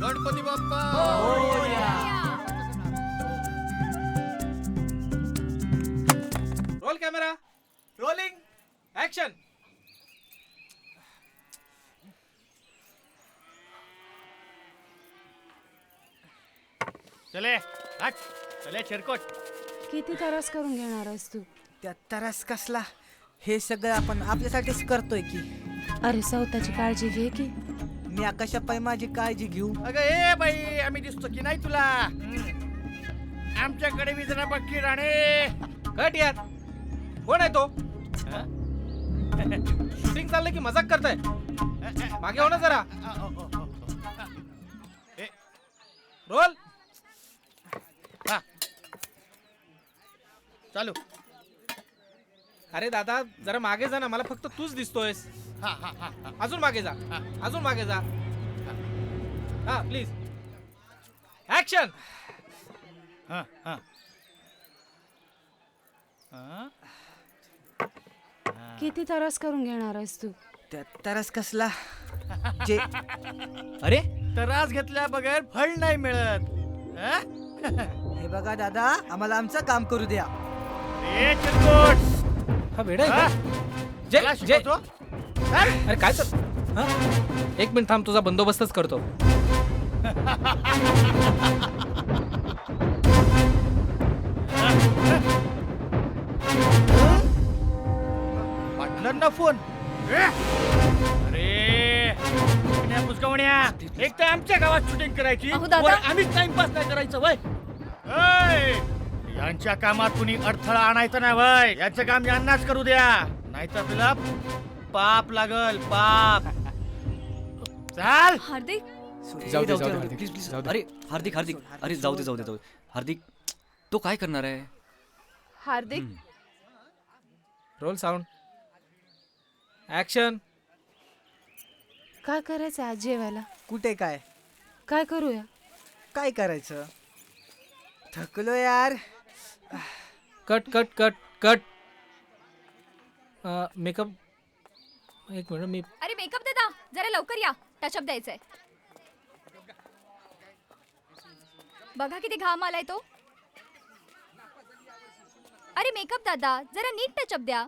Speaker 3: Ganpati Bappa.
Speaker 15: Roll camera, rolling, action.
Speaker 13: चले हट. चले चिरकोट.
Speaker 5: किती त्रास करून घेणार आहेस तू?
Speaker 17: त्या त्रास कसला? हे सगळं आपण आपल्यासाठीच करतोय की.
Speaker 5: अरे स्वतःची काळजी घे की.
Speaker 17: मी आकाशा पाय माझी काळजी घेऊ.
Speaker 13: अगं ए बाई, आम्ही दिसतो की नाही तुला? आमच्याकडे बी जरा बघकी राणे.
Speaker 15: कट यार. कोण आहे तो? शूटिंग चाललंय की मजाक करताय? मागे हो ना जरा. रोल.
Speaker 13: चालू.
Speaker 15: अरे दादा, जरा मागे जा ना, मला फक्त तूच दिसतोयस. अजून मागे जा, अजून मागे जा. हा प्लीज. ऍक्शन.
Speaker 5: किती त्रास करून घेणार आहेस तू?
Speaker 17: त्या त्रास कसला? जे
Speaker 13: अरे, त्रास घेतल्या बगैर फळ नाही मिळत.
Speaker 17: हे बघा दादा, आम्हाला आमचं काम करू द्या.
Speaker 13: ए चिरकोट.
Speaker 15: हा वेडा आहे का?
Speaker 13: मला शिकवतो?
Speaker 15: अरे काय तर एक मिनिट थांब, तुझा बंदोबस्तच करतो.
Speaker 3: पाटलांना फोन. अरे पुष्कवण्या, एक तर आमच्या गावात शूटिंग करायची,
Speaker 6: अहो, दादा.
Speaker 3: वर आम्हीच टाइमपास नाही करायचं वय. यांच्या कामात कुणी अडथळा आणायचा नाही वय. याचं काम यांनाच करू द्या, नाहीतर तुला पाप लागल, पाप. चाल.
Speaker 6: हार्दिक
Speaker 7: जाऊ दे, जाऊ दे, प्लीज प्लीज. अरे हार्दिक हार्दिक, अरे जाऊ दे जाऊ दे जाऊ दे. हार्दिक तो काय करणार आहे?
Speaker 20: हार्दिक
Speaker 15: रोल साऊंड ऍक्शन.
Speaker 5: काय करायचं आज जेवायला?
Speaker 17: कुठे काय
Speaker 5: काय करूया?
Speaker 17: काय करायचं? थकलो यार.
Speaker 15: Cut cut cut cut. Makeup. एक मिनिट, मी
Speaker 14: अरे मेकअप दादा जरा लवकर या, टचअप द्यायचंय. बघा किती घाम आलाय तो. अरे मेकअप दादा जरा नीट टचअप द्या.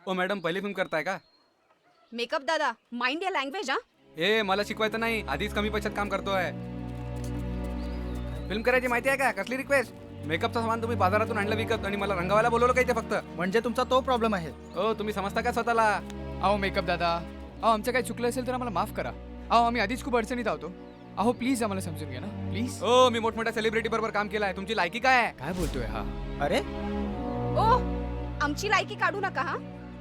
Speaker 22: ओ मॅडम, पहिली फिल्म करताय का?
Speaker 20: मेकअप दादा माइंड या लँग्वेज. हा
Speaker 22: ए मला शिकवायचं नाही, आधीच कमी पैशात काम करतोय. फिल्म करायची माहिती आहे का? कसली रिक्वेस्ट? मेकअपचा सामान तुम्ही बाजारातून आणलं विकत आणि मला रंगावायला बोलवलं काही ते फक्त.
Speaker 2: म्हणजे तुमचा तो प्रॉब्लेम आहे.
Speaker 22: ओ तुम्ही समजता का स्वतःला?
Speaker 10: अहो मेकअप दादा, अहो आमचं काही चुकलं असेल तर आम्हाला माफ करा. अहो आम्ही आधीच खूप अडचणीत आहोतो. अहो प्लीज आम्हाला समजून घ्या ना, प्लीज.
Speaker 22: ओ मी मोठमोठ्या सेलिब्रिटी बरोबर काम केलंय, तुमची लायकी काय आहे?
Speaker 10: काय बोलतोय हा?
Speaker 2: अरे
Speaker 20: ओ आमची लायकी काढू नका. हा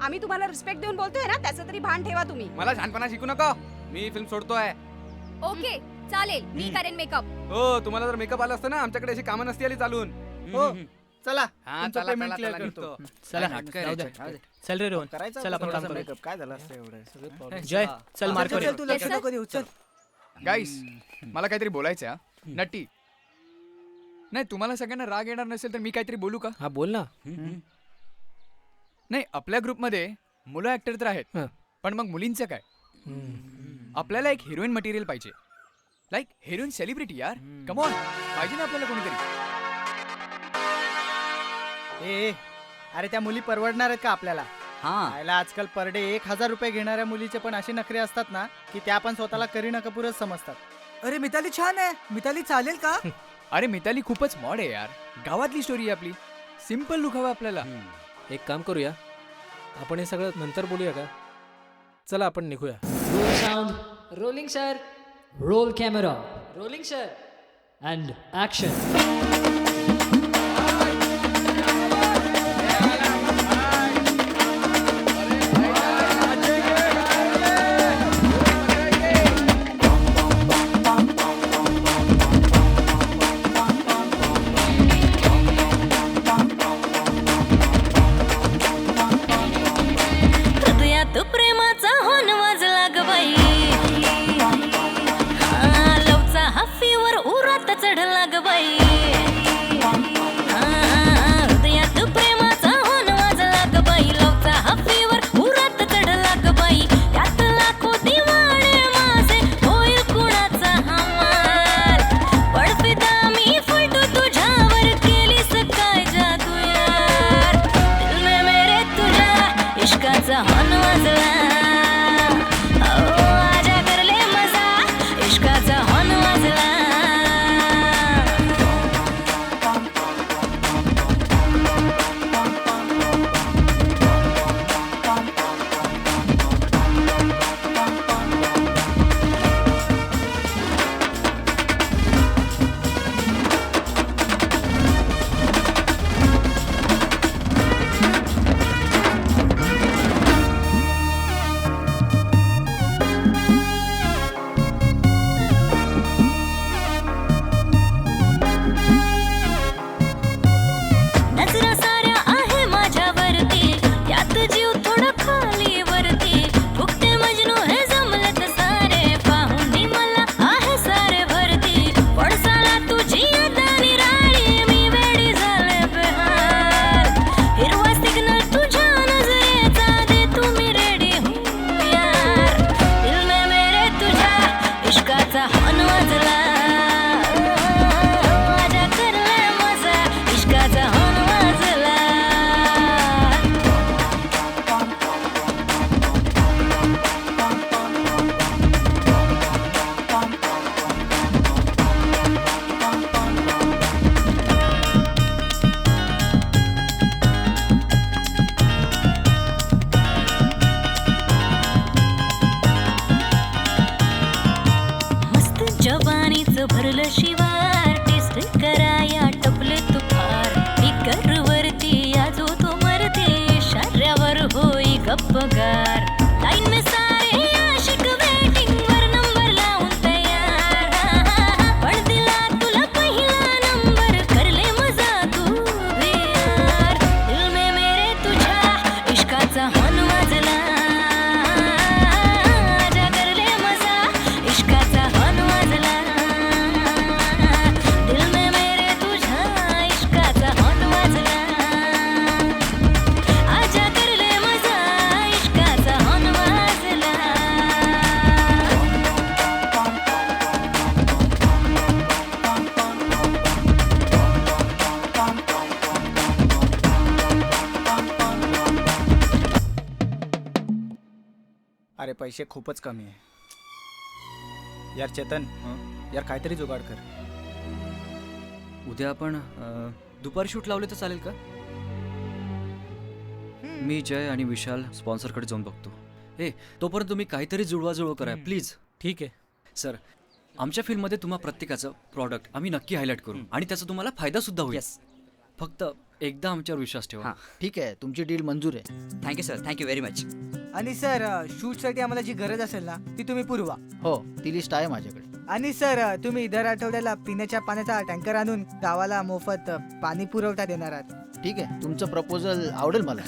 Speaker 20: आम्ही तुम्हाला रिस्पेक्ट देऊन बोलतोय ना, त्याचं तरी भान ठेवा तुम्ही.
Speaker 22: मला छानपणा शिकू नका, मी फिल्म सोडतोय.
Speaker 14: ओके चालेल, मी करेन मेकअप.
Speaker 22: हो तुम्हाला जर मेकअप आला असतं ना, आमच्याकडे अशी कामं नसती आली चालून.
Speaker 2: हो चला,
Speaker 22: हा,
Speaker 2: तुमचं
Speaker 22: चला,
Speaker 2: पेमेंट
Speaker 22: चला,
Speaker 2: क्लिअर
Speaker 22: चला,
Speaker 2: करतो.
Speaker 22: निघतो.
Speaker 15: चला
Speaker 22: नाटकं
Speaker 15: जाऊ दे.
Speaker 22: करायचं.
Speaker 15: चल रे रोहन,
Speaker 2: करायचं
Speaker 15: चल आपण
Speaker 2: थोडासा
Speaker 15: काम करूया.
Speaker 2: makeup. काय झालं असतं एवढं?
Speaker 15: जय चल मार्क
Speaker 17: चल, तू लक्ष नको देऊ, चल.
Speaker 10: गाईस मला काहीतरी बोलायचं आहे हा. नट्टी, नाही तुम्हाला सगळ्यांना राग येणार नसेल तर मी काहीतरी बोलू का?
Speaker 15: हा बोल ना.
Speaker 10: नाही आपल्या ग्रुपमध्ये मुलं ऍक्टर तर आहेत, पण मग मुलींचं काय? आपल्याला एक हिरोईन मटेरियल पाहिजे, लाईक हिरोईन सेलिब्रिटी यार. कम ऑन, पाहिजे ना आपल्याला कोणीतरी.
Speaker 2: ए अरे त्या मुली परवडणार आहेत का आपल्याला?
Speaker 7: हा
Speaker 2: आयला आजकाल पर डे 1000 रुपये घेणाऱ्या मुलीचे पण असे नखरे असतात ना की त्या पण स्वतःला करीना कपूरच समजतात.
Speaker 17: अरे मिताली छान आहे. मिताली चालेल का?
Speaker 10: अरे मिताली खूपच मॉड आहे यार, गावातली स्टोरी आहे आपली, सिम्पल लुक हवा आपल्याला.
Speaker 15: एक काम करूया, आपण हे सगळं नंतर बोलूया का? चला आपण निघूया.
Speaker 21: Roll sound rolling sir. Role camera rolling sir. And action.
Speaker 1: हृदयात प्रेमाचा होन वाजला ग बाई, लवचा हा फीवर उरात चढला ग बाई.
Speaker 2: अरे पैसे खूपच कमी आहे यार. चेतन यार काहीतरी जुगाड कर.
Speaker 7: उद्या आपण दुपारी शूट लावले तर चालेल का? मी जय आणि विशाल स्पॉन्सरकडे जाऊन बघतो. तोपर्यंत तुम्ही काहीतरी जुळवाजुळव करा प्लीज.
Speaker 18: ठीक आहे
Speaker 7: सर. आमच्या फिल्ममध्ये तुम्हा प्रत्येकाचं प्रॉडक्ट आम्ही नक्की हायलाईट करू आणि त्याचा तुम्हाला फायदा सुद्धा होईल. फक्त एकदा आमच्यावर विश्वास ठेवा.
Speaker 8: ठीक आहे, तुमची डील मंजूर आहे.
Speaker 4: Thank you sir, thank you very much.
Speaker 17: आणि सर शूटसाठी आम्हाला जी गरज असेल ना ती तुम्ही पुरवा.
Speaker 8: हो, ती लिस्ट आहे माझ्याकडे.
Speaker 17: आणि सर तुम्ही दर आठवड्याला पिण्याच्या पाण्याचा टँकर आणून गावाला मोफत पाणी पुरवठा देणार आहात.
Speaker 8: ठीक आहे, तुमचं प्रपोजल आवडेल मला.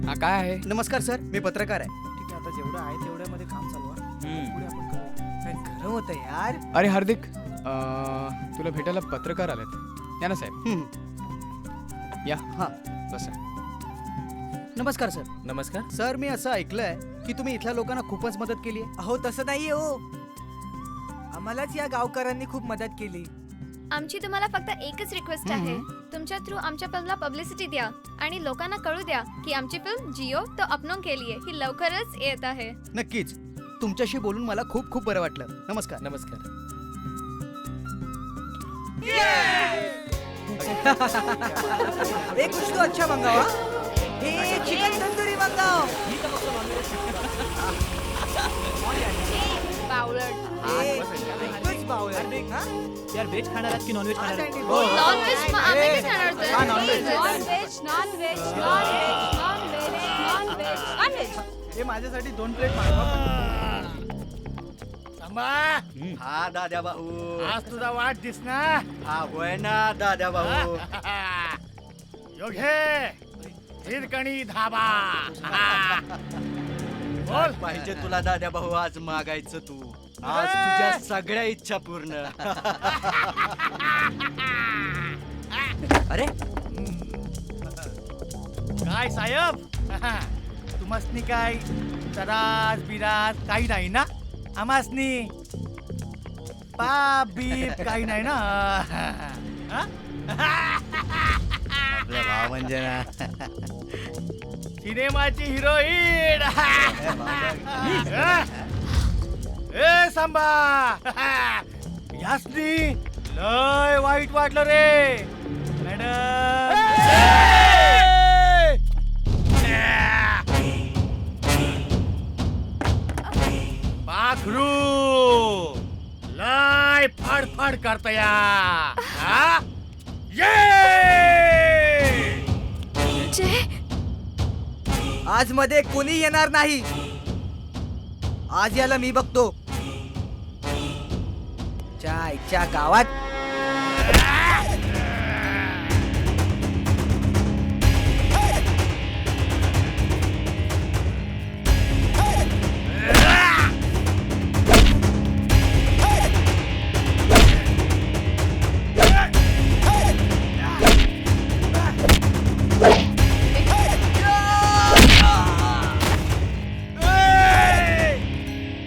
Speaker 10: हा काय आहे?
Speaker 4: नमस्कार सर, मी पत्रकार आहे.
Speaker 2: ठीक आहे, आता जेवढं आहे तेवढ्यामध्ये काम चालवा. पुढे आपण करू.
Speaker 17: गरम होतं यार.
Speaker 10: अरे हार्दिक, तुला भेटायला पत्रकार आलेत. या ना साहेब. या.
Speaker 4: हां
Speaker 10: बसा.
Speaker 4: नमस्कार सर.
Speaker 18: नमस्कार
Speaker 4: सर, मी असं ऐकलंय की तुम्ही इथल्या लोकांना खूपच मदत केली आहे.
Speaker 17: अहो तसं नाहीये हो, आम्हालाच या गावकऱ्यांनी खूप मदत केली.
Speaker 9: आमची तुम्हाला फक्त एकच रिक्वेस्ट आहे, तुमच्या थ्रू आमच्या फिल्मला पब्लिसिटी द्या आणि लोकांना कळू द्या की आमची फिल्म जिओ तो अपनों के लिए ही लवकरच येत आहे.
Speaker 4: नक्कीच. तुमच्याशी बोलून मला खूप खूप बरं वाटलं. नमस्कार.
Speaker 18: नमस्कार.
Speaker 17: एक कुछ तो अच्छा मंगावा. हे चिकन तंदुरी मंगाव.
Speaker 4: यार व्हेज खाणार आहात की नॉनव्हेज खाणार आहात?
Speaker 9: नॉनव्हेज आम्ही काय खाणार तर?
Speaker 20: Non veg non veg non veg non veg non veg.
Speaker 2: हे माझ्यासाठी 2 प्लेट मागवा.
Speaker 23: हा दाद्या भाऊ,
Speaker 13: आज तुझा वाट दिसना.
Speaker 23: हा होय ना दाद्या भाऊ.
Speaker 13: योगे हिरकणी धाबा.
Speaker 23: बोल पाहिजे तुला दाद्या भाऊ, आज मागायचं तू. आज तुझ्या सगळ्या इच्छा पूर्ण.
Speaker 4: अरे
Speaker 13: काय साहेब, तुम्हासनी काय तरास बिरास काही नाही ना? आमासनी पाप बीप काही नाही ना?
Speaker 23: आपला भाव म्हणजे ना
Speaker 13: सिनेमाची हिरोईन. ए सांबा, यासनी लय वाईट वाटलं रे मॅडम. पाखरू लय फाडफाड करतया.
Speaker 17: आज मध्ये कोणी येणार नाही. आज याला मी बघतो. च्या गावात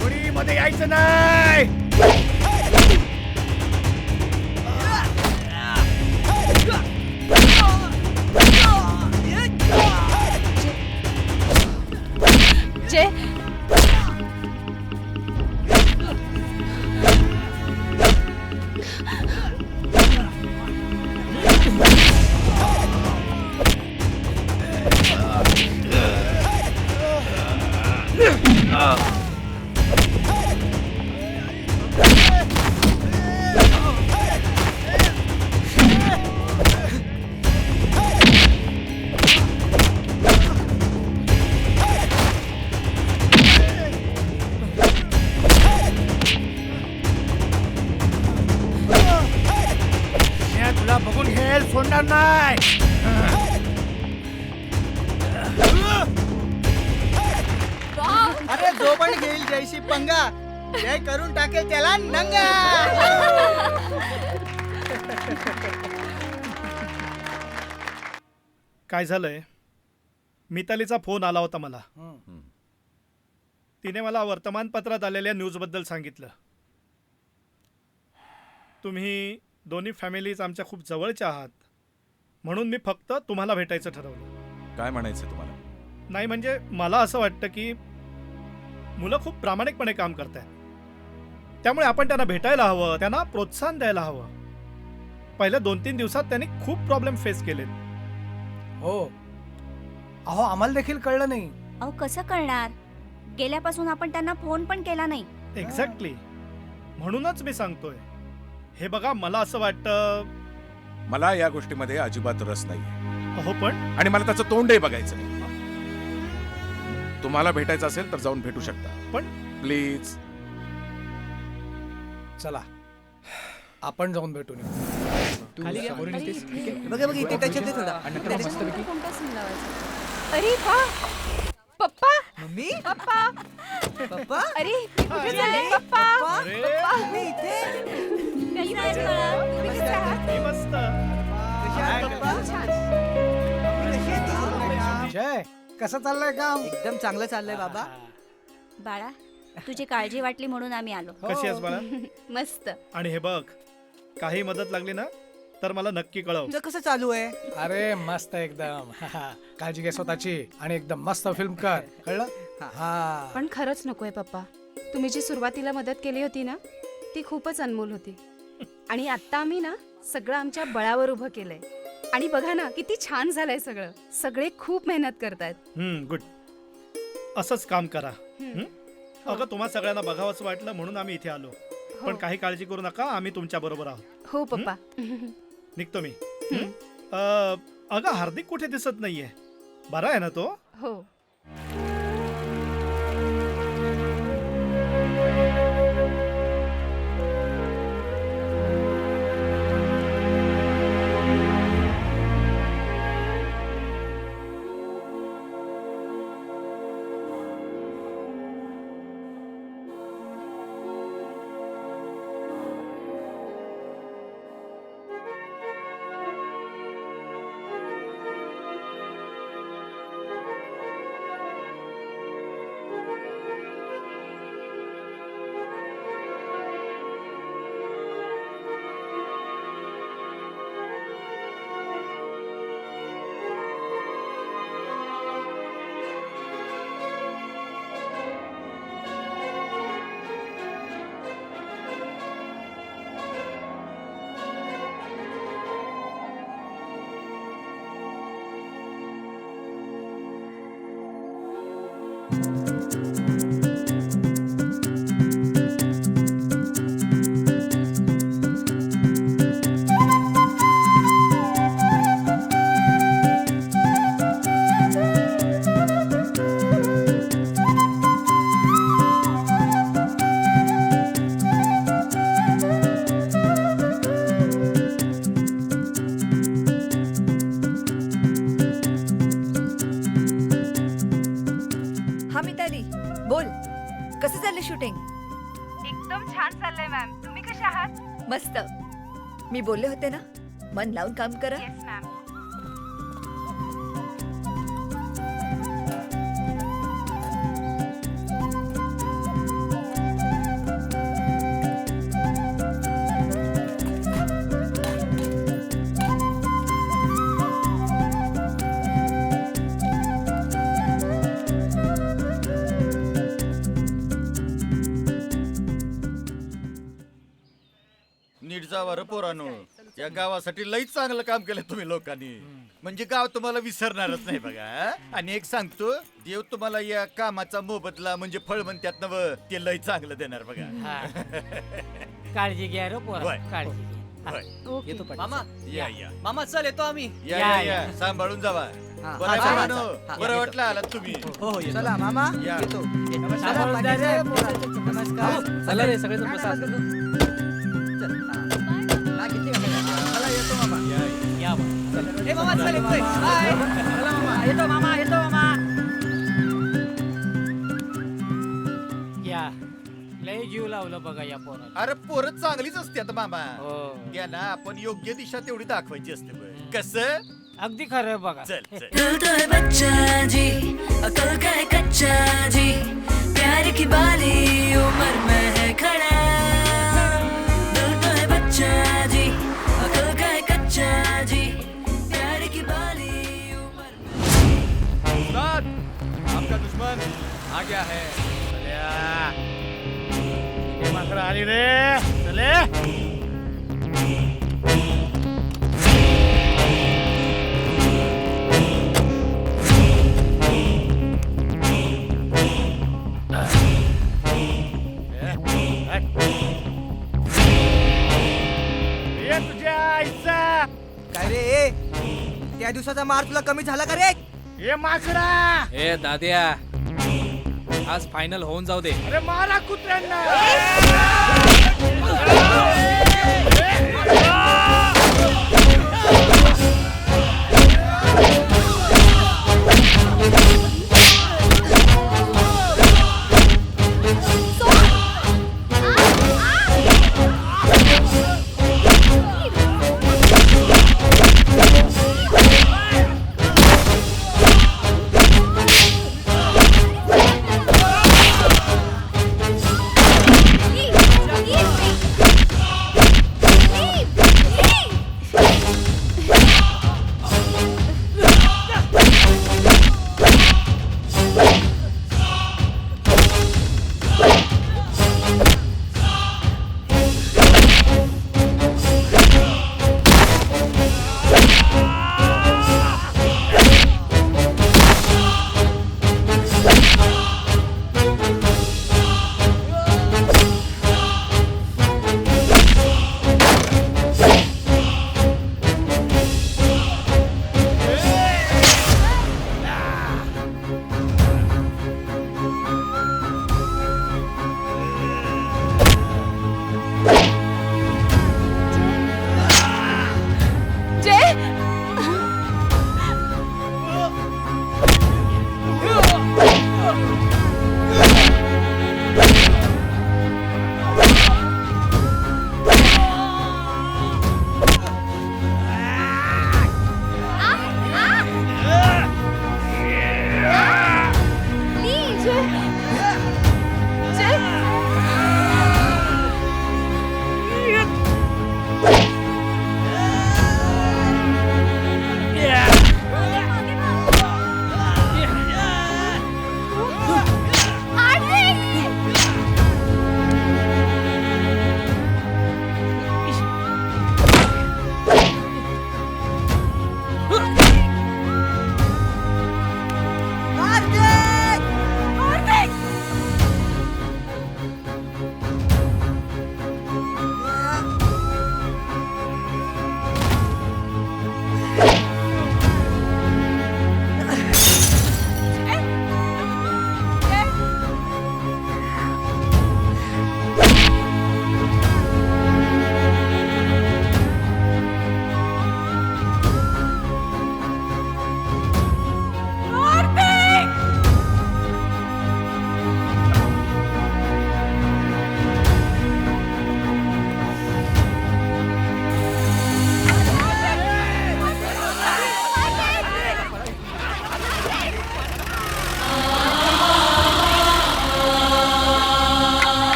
Speaker 13: कोणी मध्ये यायचं नाही.
Speaker 20: जय
Speaker 13: तुला बघून घेल, सोडणार नाही.
Speaker 2: अरे जो पण घेईल जयशी पंगा, जय करून टाकेल त्याला नंगा.
Speaker 13: काय झालंय, मितालीचा फोन आला होता मला. तिने मला वर्तमानपत्रात आलेल्या न्यूज बद्दल सांगितलं. तुम्ही दोन्ही फॅमिलीज आमच्या खूप जवळच्या आहात म्हणून मी फक्त तुम्हाला भेटायचं ठरवलं.
Speaker 11: काय म्हणायचं तुम्हाला?
Speaker 13: नाही म्हणजे मला असं वाटतं की मुलं खूप प्रामाणिकपणे काम करतायत, त्यामुळे आपण त्यांना भेटायला हवं, त्यांना प्रोत्साहन द्यायला हवं. पहिल्या 2-3 दिवसात त्यांनी खूप प्रॉब्लेम फेस केलेत.
Speaker 19: हो, अहो आम्हाला देखील कळलं नाही.
Speaker 14: अहो कसं कळणार, गेल्यापासून आपण त्यांना फोन पण केला नाही.
Speaker 13: एक्झॅक्टली, म्हणूनच मी सांगतोय. हे बघा, मला असं वाटतं,
Speaker 11: मला या गोष्टीमध्ये अजिबात रस नाहीये.
Speaker 13: अहो पण,
Speaker 11: आणि मला त्याचं तोंडही बघायचं नाही. तुम्हाला भेटायचं असेल तर जाऊन भेटू शकता,
Speaker 13: पण
Speaker 11: प्लीज.
Speaker 19: चला आपण जाऊन भेटून येऊ.
Speaker 17: बघा बघा इथे त्याच्यात ते थोडा
Speaker 5: कोणता सीन लावायचा? अरे वा, पप्पा,
Speaker 17: मम्मी,
Speaker 20: पप्पा
Speaker 17: पप्पा,
Speaker 20: अरे मी कुठे चालले पप्पा?
Speaker 13: अरे,
Speaker 20: पप्पा
Speaker 17: तुम्ही इथे
Speaker 20: कशी आहेस बाळा? तुम्ही कसे आहात?
Speaker 13: मी मस्त.
Speaker 17: कशा आहात पप्पा? कशी आहे तू?
Speaker 19: जय, कसं चाललंय काम?
Speaker 17: एकदम चांगलं चाललंय बाबा.
Speaker 14: बाळा तुझी काळजी वाटली म्हणून आम्ही आलो.
Speaker 13: कशी आहेस बाळा?
Speaker 5: मस्त.
Speaker 13: आणि हे बघ, काही मदत लागली ना तर मला नक्की कळव.
Speaker 17: तुझं कसं चालू आहे?
Speaker 19: अरे मस्त एकदम. काळजी घे स्वतःची आणि एकदम मस्त फिल्म कर, कळलं? हा.
Speaker 5: पण खरंच नकोय पप्पा, तुम्ही जी सुरुवातीला मदत केली होती ना ती खूपच अनमोल होती. आणि आता आम्ही ना सगळं आमच्या बळावर उभं केलंय. आणि बघा ना किती छान झालंय सगळं. सगळे खूप मेहनत करतायत.
Speaker 13: गुड. असंच काम करा. अगं तुम्हा सगळ्यांना बघावंच वाटलं म्हणून आम्ही इथे आलो. पण काही काळजी करू नका, आम्ही तुमच्या बरोबर आहोत.
Speaker 5: हो पप्पा.
Speaker 13: निघतो मी. अगं हार्दिक कुठे दिसत नाहीये. बरा आहे ना तो?
Speaker 5: हो.
Speaker 6: हा मिताली, बोल, कसं चाललं शूटिंग?
Speaker 20: एकदम छान चाललंय मॅम. तुम्ही कसे आहात?
Speaker 6: मस्त. मी बोलले होते ना, मन लावून काम करा.
Speaker 20: Yes ma'am.
Speaker 3: नीट जावा रे पोरांनो. या गावासाठी लई चांगलं काम केलं तुम्ही लोकांनी. म्हणजे गाव तुम्हाला विसरणारच नाही बघा. आणि एक सांगतो, देव तुम्हाला या कामाचा मोबदला म्हणजे फळ म्हणतात नव, ते लई चांगलं देणार बघा.
Speaker 21: काळजी घ्या रे पोरा,
Speaker 3: होय.
Speaker 21: काळजी घ्या.
Speaker 3: होय.
Speaker 21: येतो पण.
Speaker 7: मामा,
Speaker 3: या या
Speaker 7: मामा चल येतो आम्ही.
Speaker 3: या या या सांभाळून जावा. बरं आहे पोरांनो, बरं वाटलं आलात तुम्ही.
Speaker 7: हो येतो.
Speaker 17: चला मामा
Speaker 3: या.
Speaker 17: येतो.
Speaker 21: सांभाळून जा रे पोरा.
Speaker 17: नमस्कार.
Speaker 15: चला रे सगळेजण बसा.
Speaker 17: चला येतो मामा.
Speaker 21: या बा.
Speaker 17: ए मामा चल येतोय. बाय. चला मामा येतो मामा येतो मामा.
Speaker 21: या लय जीव लावलं बघा या पोराला.
Speaker 3: अरे पोरं चांगलीच असते आता मामा.
Speaker 21: हो.
Speaker 3: त्यांना आपण योग्य दिशा तेवढी दाखवायची असते बघ. कसं?
Speaker 21: अगदी खरं बघा.
Speaker 3: चल चल.
Speaker 1: दिल तो है बच्चा जी, अकल का है कच्चा जी, प्यार की बाली उम्र में है खड़ा. दिल तो है बच्चा
Speaker 15: दुश्मन आ गया है.
Speaker 13: मात्र आली रे चले. तुझ्या आईचा
Speaker 17: काय रे त्या दिवसाचा मार तुला कमी झाला का रे?
Speaker 13: हे माकडा.
Speaker 15: ए दाद्या, आज फायनल होऊन जाऊ दे.
Speaker 13: अरे मारा कुत्र्यांना.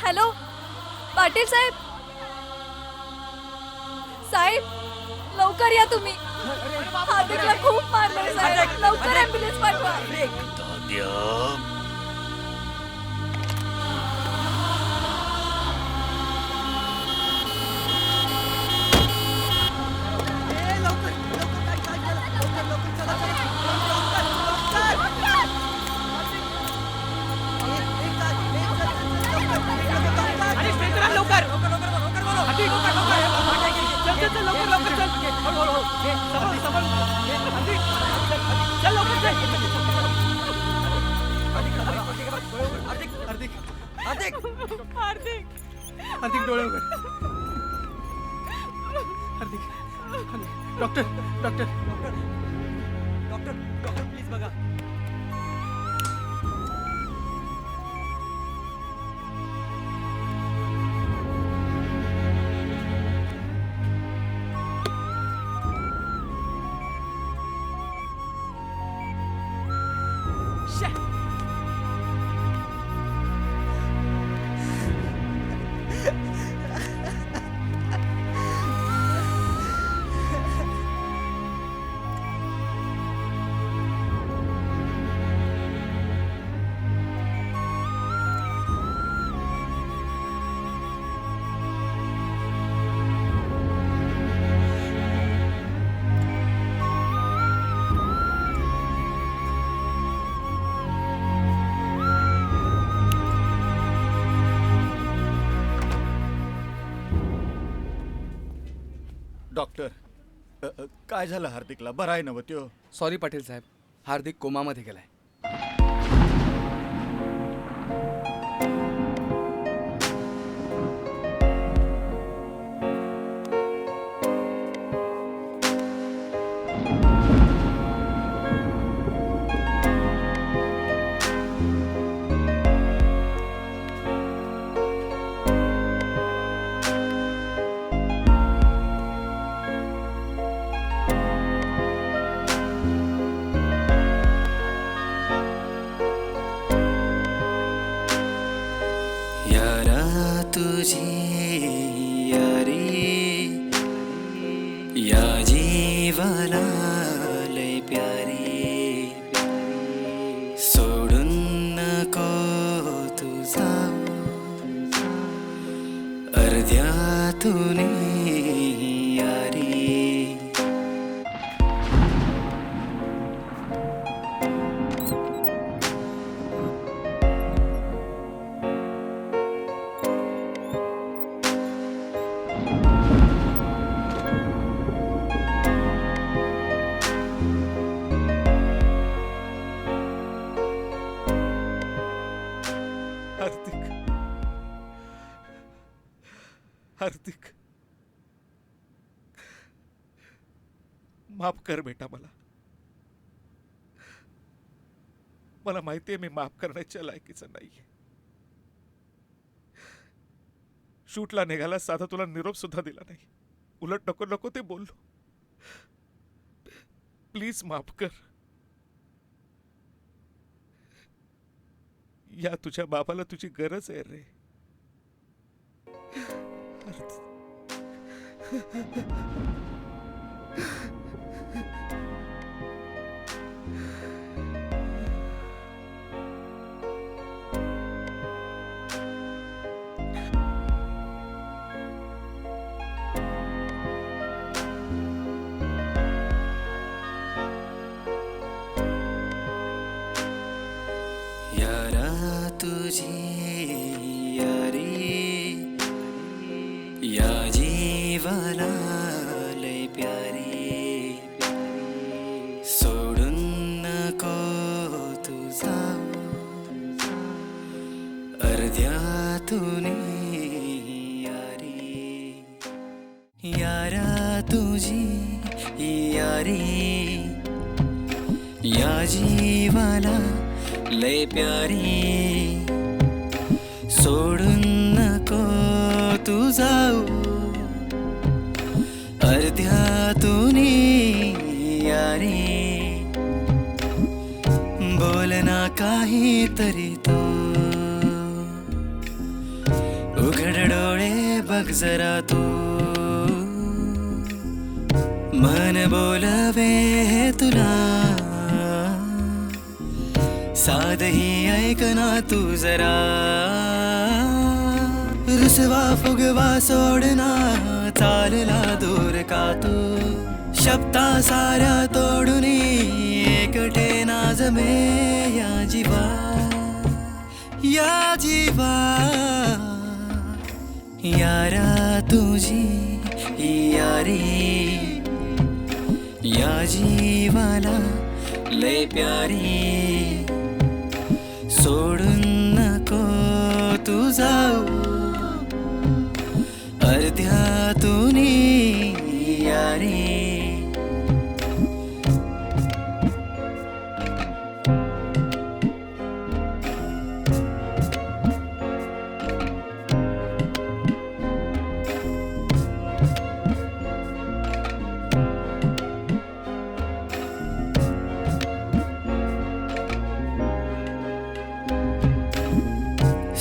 Speaker 12: हॅलो पाटील साहेब. साहेब लवकर या तुम्ही. हार्दिकला खूप मारलंय साहेब. लवकर ॲम्ब्युलन्स पाठवा.
Speaker 13: हार्दिक डोळे उघड. Hardik doctor doctor
Speaker 4: doctor doctor please बघा.
Speaker 3: डॉक्टर काय झालं हार्दिकला? बरं आहे ना त्यो?
Speaker 10: सॉरी पाटील साहेब, हार्दिक कोमामध्ये गेलाय.
Speaker 1: तुझी यारी या जीवाला लय प्यारी सोडून नको तुझा अर्ध्यातून यारी
Speaker 11: हार्दिक, माफ कर बेटा. मला माहितीये मी माफ करण्याच्या लायकीचं नाहीये. शूटला निघाला, साधा तुला निरोप सुद्धा दिला नाही. उलट नको नको ते बोललो. प्लीज माफ कर. या तुझ्या बाबाला तुझी गरज आहे रे.
Speaker 1: यारा तुझी यारी या जीवाला लय प्यारी सोडून नको तुझा अर्ध्यातून यारी यारा तुझी यारी या जीवाला लय प्यारी सोडून नको तू जाऊ अर्ध्यातून यारी बोल ना काहीतरी तो उघड डोळे बघ जरा तू मन बोलवे तुला साधही ऐकना तू जरा रुसवा फुगवा सोडना चालला दूर का तू शब्दा साऱ्या तोडून एकटे नाजमे या जीवा यारा तुझी यारी या जीवाला लय प्यारी सोडून नको तू जाऊ अर्ध्यातून यारी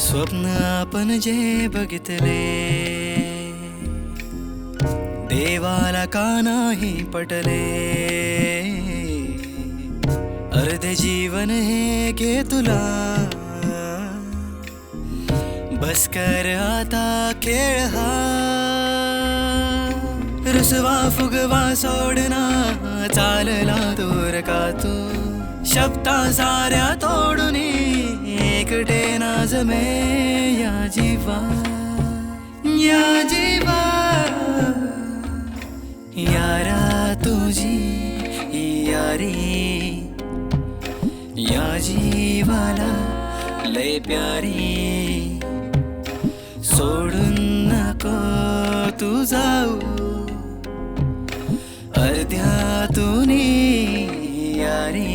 Speaker 1: स्वप्न आपण जे बघितले देवाला का नाही पटले अर्धे जीवन हे घे तुला बस कर आता खेळ हा रुसवा फुगवा सोडना चालला दूर का तू शब्दा साऱ्या तोडून एकटे नाजमे या जीवा जीवाला लय प्यारी, सोडून नको तू जाऊ अर्ध्यातून यारी.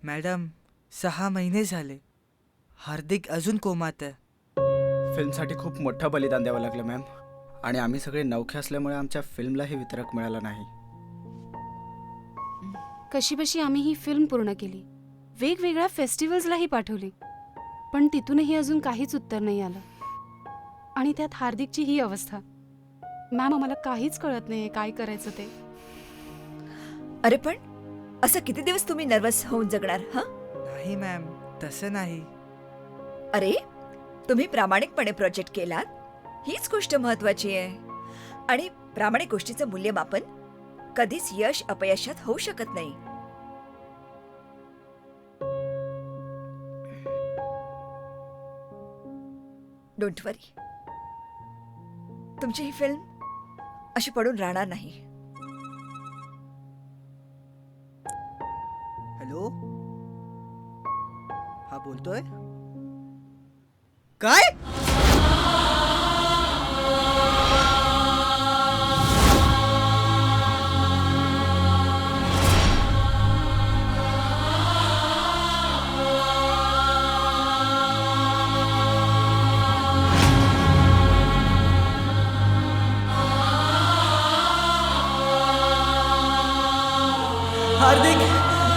Speaker 17: मॅडम 6 महिने झाले, हार्दिक अजून कोमात आहे.
Speaker 2: फिल्मसाठी खूप मोठं बलिदान द्यावं लागलं मॅम, आणि आम्ही सगळे नवखे असल्यामुळे आमच्या फिल्मलाही वितरक मिळाला नाही.
Speaker 5: कशीबशी आम्ही ही फिल्म पूर्ण केली, वेगवेगळ्या फेस्टिवल्सलाही पाठवली, पण तिथूनही अजून काहीच उत्तर नाही आलं. आणि त्यात हार्दिकची ही अवस्था. मॅम, आम्हाला काहीच कळत नाहीये काय करायचं ते.
Speaker 6: अरे पण असं किती दिवस तुम्ही नर्वस होऊन जगणार? हा
Speaker 17: नाही मॅम, तसं नाही.
Speaker 6: अरे तुम्ही प्रामाणिकपणे प्रोजेक्ट केलात, हीच गोष्ट महत्वाची आहे. आणि प्रामाणिक गोष्टीचं मूल्यमापन कधीच यश अपयशात होऊ शकत नाही. डोंट वरी, तुमची ही फिल्म अशी पडून राहणार नाही.
Speaker 17: हॅलो, हा बोलतोय काय? हार्दिक,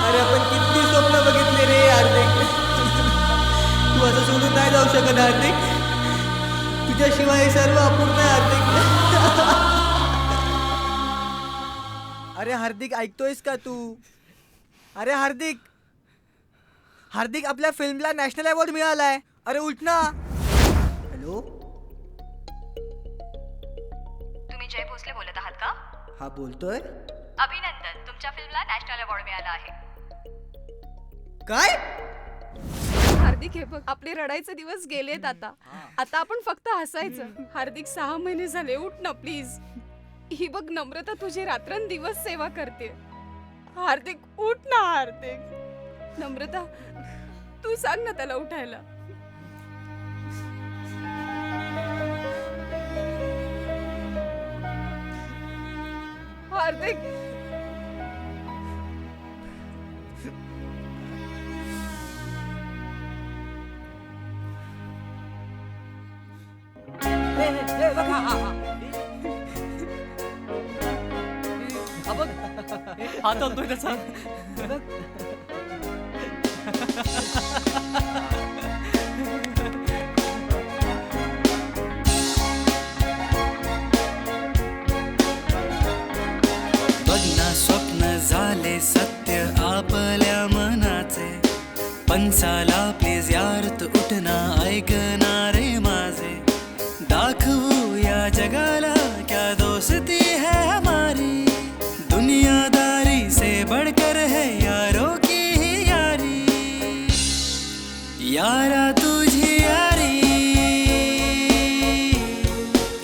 Speaker 17: अरे आपण किती स्वप्न बघितले रे हार्दिक. तू असं सोडून नाही जाऊ शकत हार्दिक. तुझ्याशिवाय हे सर्व अपूर्ण आहे हार्दिक. अरे हार्दिक, ऐकतोयस का तू? अरे हार्दिक, हार्दिक आपल्या फिल्मला नॅशनल अवॉर्ड मिळालाय. अरे उठ ना. हॅलो,
Speaker 6: तुम्ही जय भोसले बोलत आहात का?
Speaker 17: हा बोलतोय.
Speaker 6: अभिनंदन, तुमच्या फिल्मला नॅशनल अवॉर्ड मिळाला आहे.
Speaker 17: काय?
Speaker 20: हार्दिक, हे बघ, आपले रडायचे दिवस गेलेत आता. आता आपण फक्त हसायचं. हार्दिक, 6 महिने झाले, उठ ना प्लीज. ही बघ, नम्रता तुझी रात्रंदिवस सेवा करते. हार्दिक, उठ ना हार्दिक. नम्रता, तू सांग ना त्याला उठायला. हार्दिक,
Speaker 7: हा चालतोय त्याचा.
Speaker 1: बघना स्वप्न झाले सत्य आपल्या मनाचे, पंचाला प्लीज यार तू उठना ऐकणारे माझे. दाखवू या जगाला क्या दोस्ती है हमारी, दुनियादारी से बढ़कर है यारों की ही यारी. यारा तुझी यारी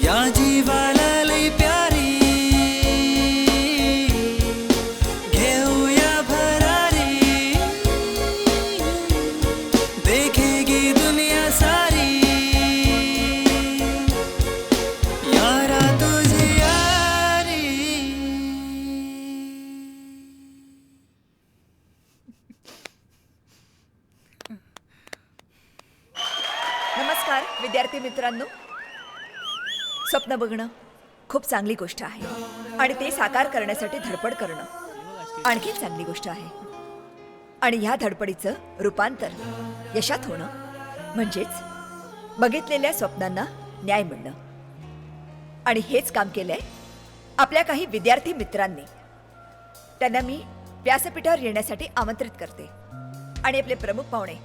Speaker 1: या जीवाला लई प्यारी, घेऊया भरारी, देखेगी दुनिया सारी. यारा तुझी यारी.
Speaker 6: नमस्कार विद्यार्थी मित्रांनो. स्वप्न बघणं खूप चांगली गोष्ट आहे, आणि ते साकार करण्यासाठी धडपड करणं आणखी चांगली गोष्ट आहे. आणि ह्या धडपडीचं रूपांतर यशात होणं म्हणजेच बघितलेल्या स्वप्नांना न्याय मिळणं. आणि हेच काम केलंय आपल्या काही विद्यार्थी मित्रांनी. त्यांना मी व्यासपीठावर येण्यासाठी आमंत्रित करते आणि आपले प्रमुख पाहुणे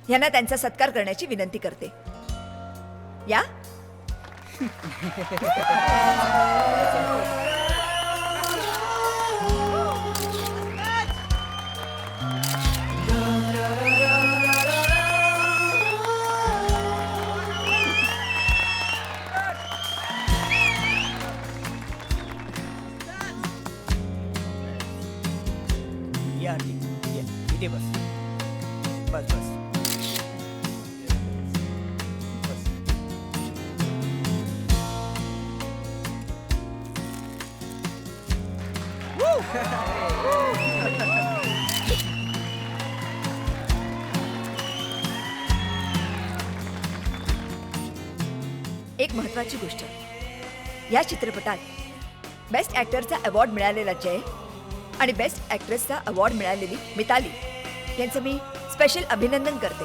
Speaker 6: यांना त्यांचा सत्कार करण्याची विनंती करते. या.
Speaker 4: बस बस.
Speaker 6: एक महत्वाची गोष्ट, या चित्रपटात बेस्ट ऍक्टरचा अवॉर्ड मिळालेला जय आणि बेस्ट ऍक्ट्रेसचा अवॉर्ड मिळालेली मिताली यांचं मी स्पेशल अभिनंदन करते.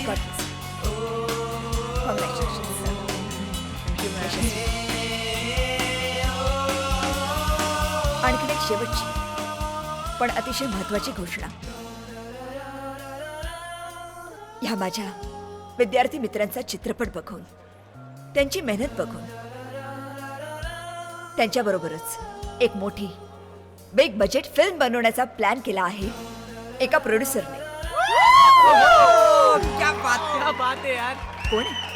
Speaker 6: God bless. Congratulations, sir. आणखीन एक शेवटची पण अतिशय महत्वाची घोषणा. ह्या माझ्या विद्यार्थी मित्रांचा चित्रपट बघून, त्यांची मेहनत बघून, त्यांच्याबरोबरच एक मोठी बिग बजेट फिल्म बनवण्याचा प्लॅन केला आहे एका प्रोड्युसरने.
Speaker 17: क्या बात है यार.
Speaker 6: कोण आहे?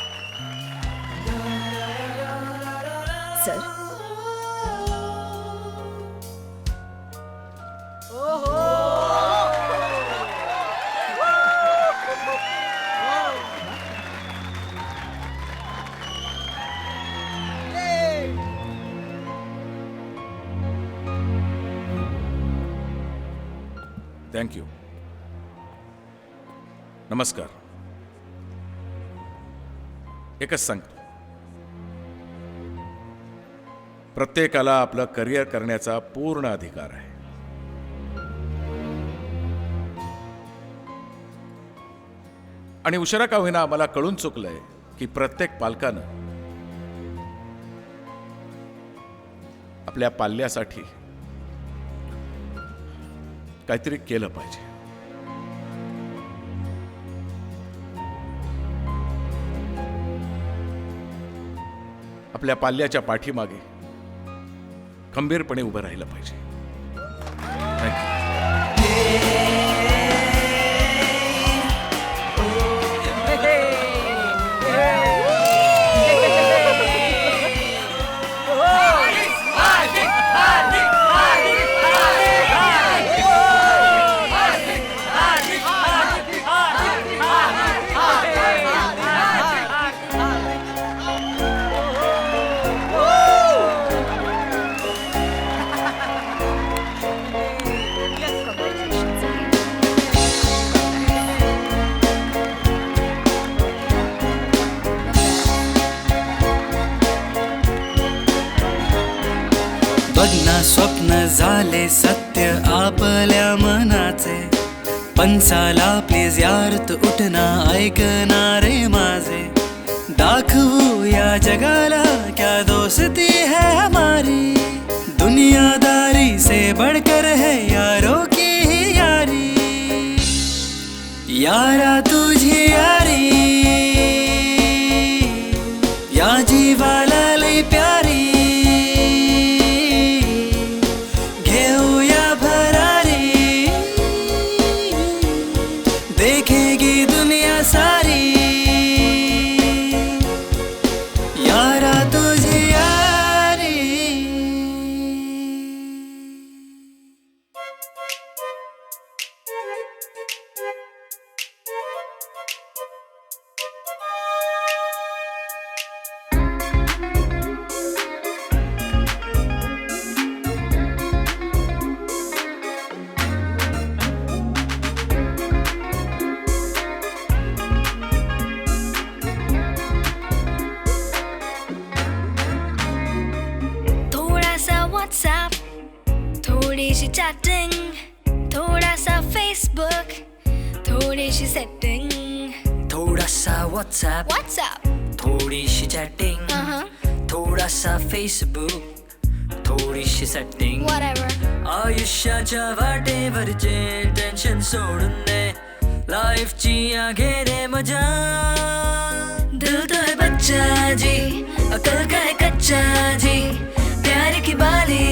Speaker 6: Sir,
Speaker 11: thank you. नमस्कार. एकच सांगतो, प्रत्येकाला आपलं करिअर करण्याचा पूर्ण अधिकार आहे. आणि उशिरा का होईना मला कळून चुकलंय की प्रत्येक पालकानं आपल्या पाल्यासाठी काहीतरी केलं पाहिजे. आपल्या पाल्याच्या पाठीमागे खंबीरपणे उभं राहिलं पाहिजे.
Speaker 1: बघना स्वप्न झाले सत्य आपल्या मनाचे, पंचाला प्लीज यार तू उठना ऐकणारे माझे. दाखवू या जगाला क्या दोस्ती है हमारी, दुनियादारी से बढ़कर है यारों की ही यारी. यारा तुझी यारी या जीवाला लई प्यारी, घेऊया भरारी, देखेगी दुनिया सारी. यारा तुझी यारी.
Speaker 8: थोडीशी चॅटिंग, थोडासा फेसबुक, थोडीशी सेटिंग,
Speaker 1: थोडासा व्हॉट्सॲप, थोडीशी चॅटिंग, थोडासा फेसबुक, थोडीशी सेटिंग. आयुष्याच्या वाटेवरचे टेन्शन सोडून दे, लाईफची आगे दे मजा.
Speaker 8: दिल तो है बच्चा जी, अकल का है कच्चा जी, प्यार की बाली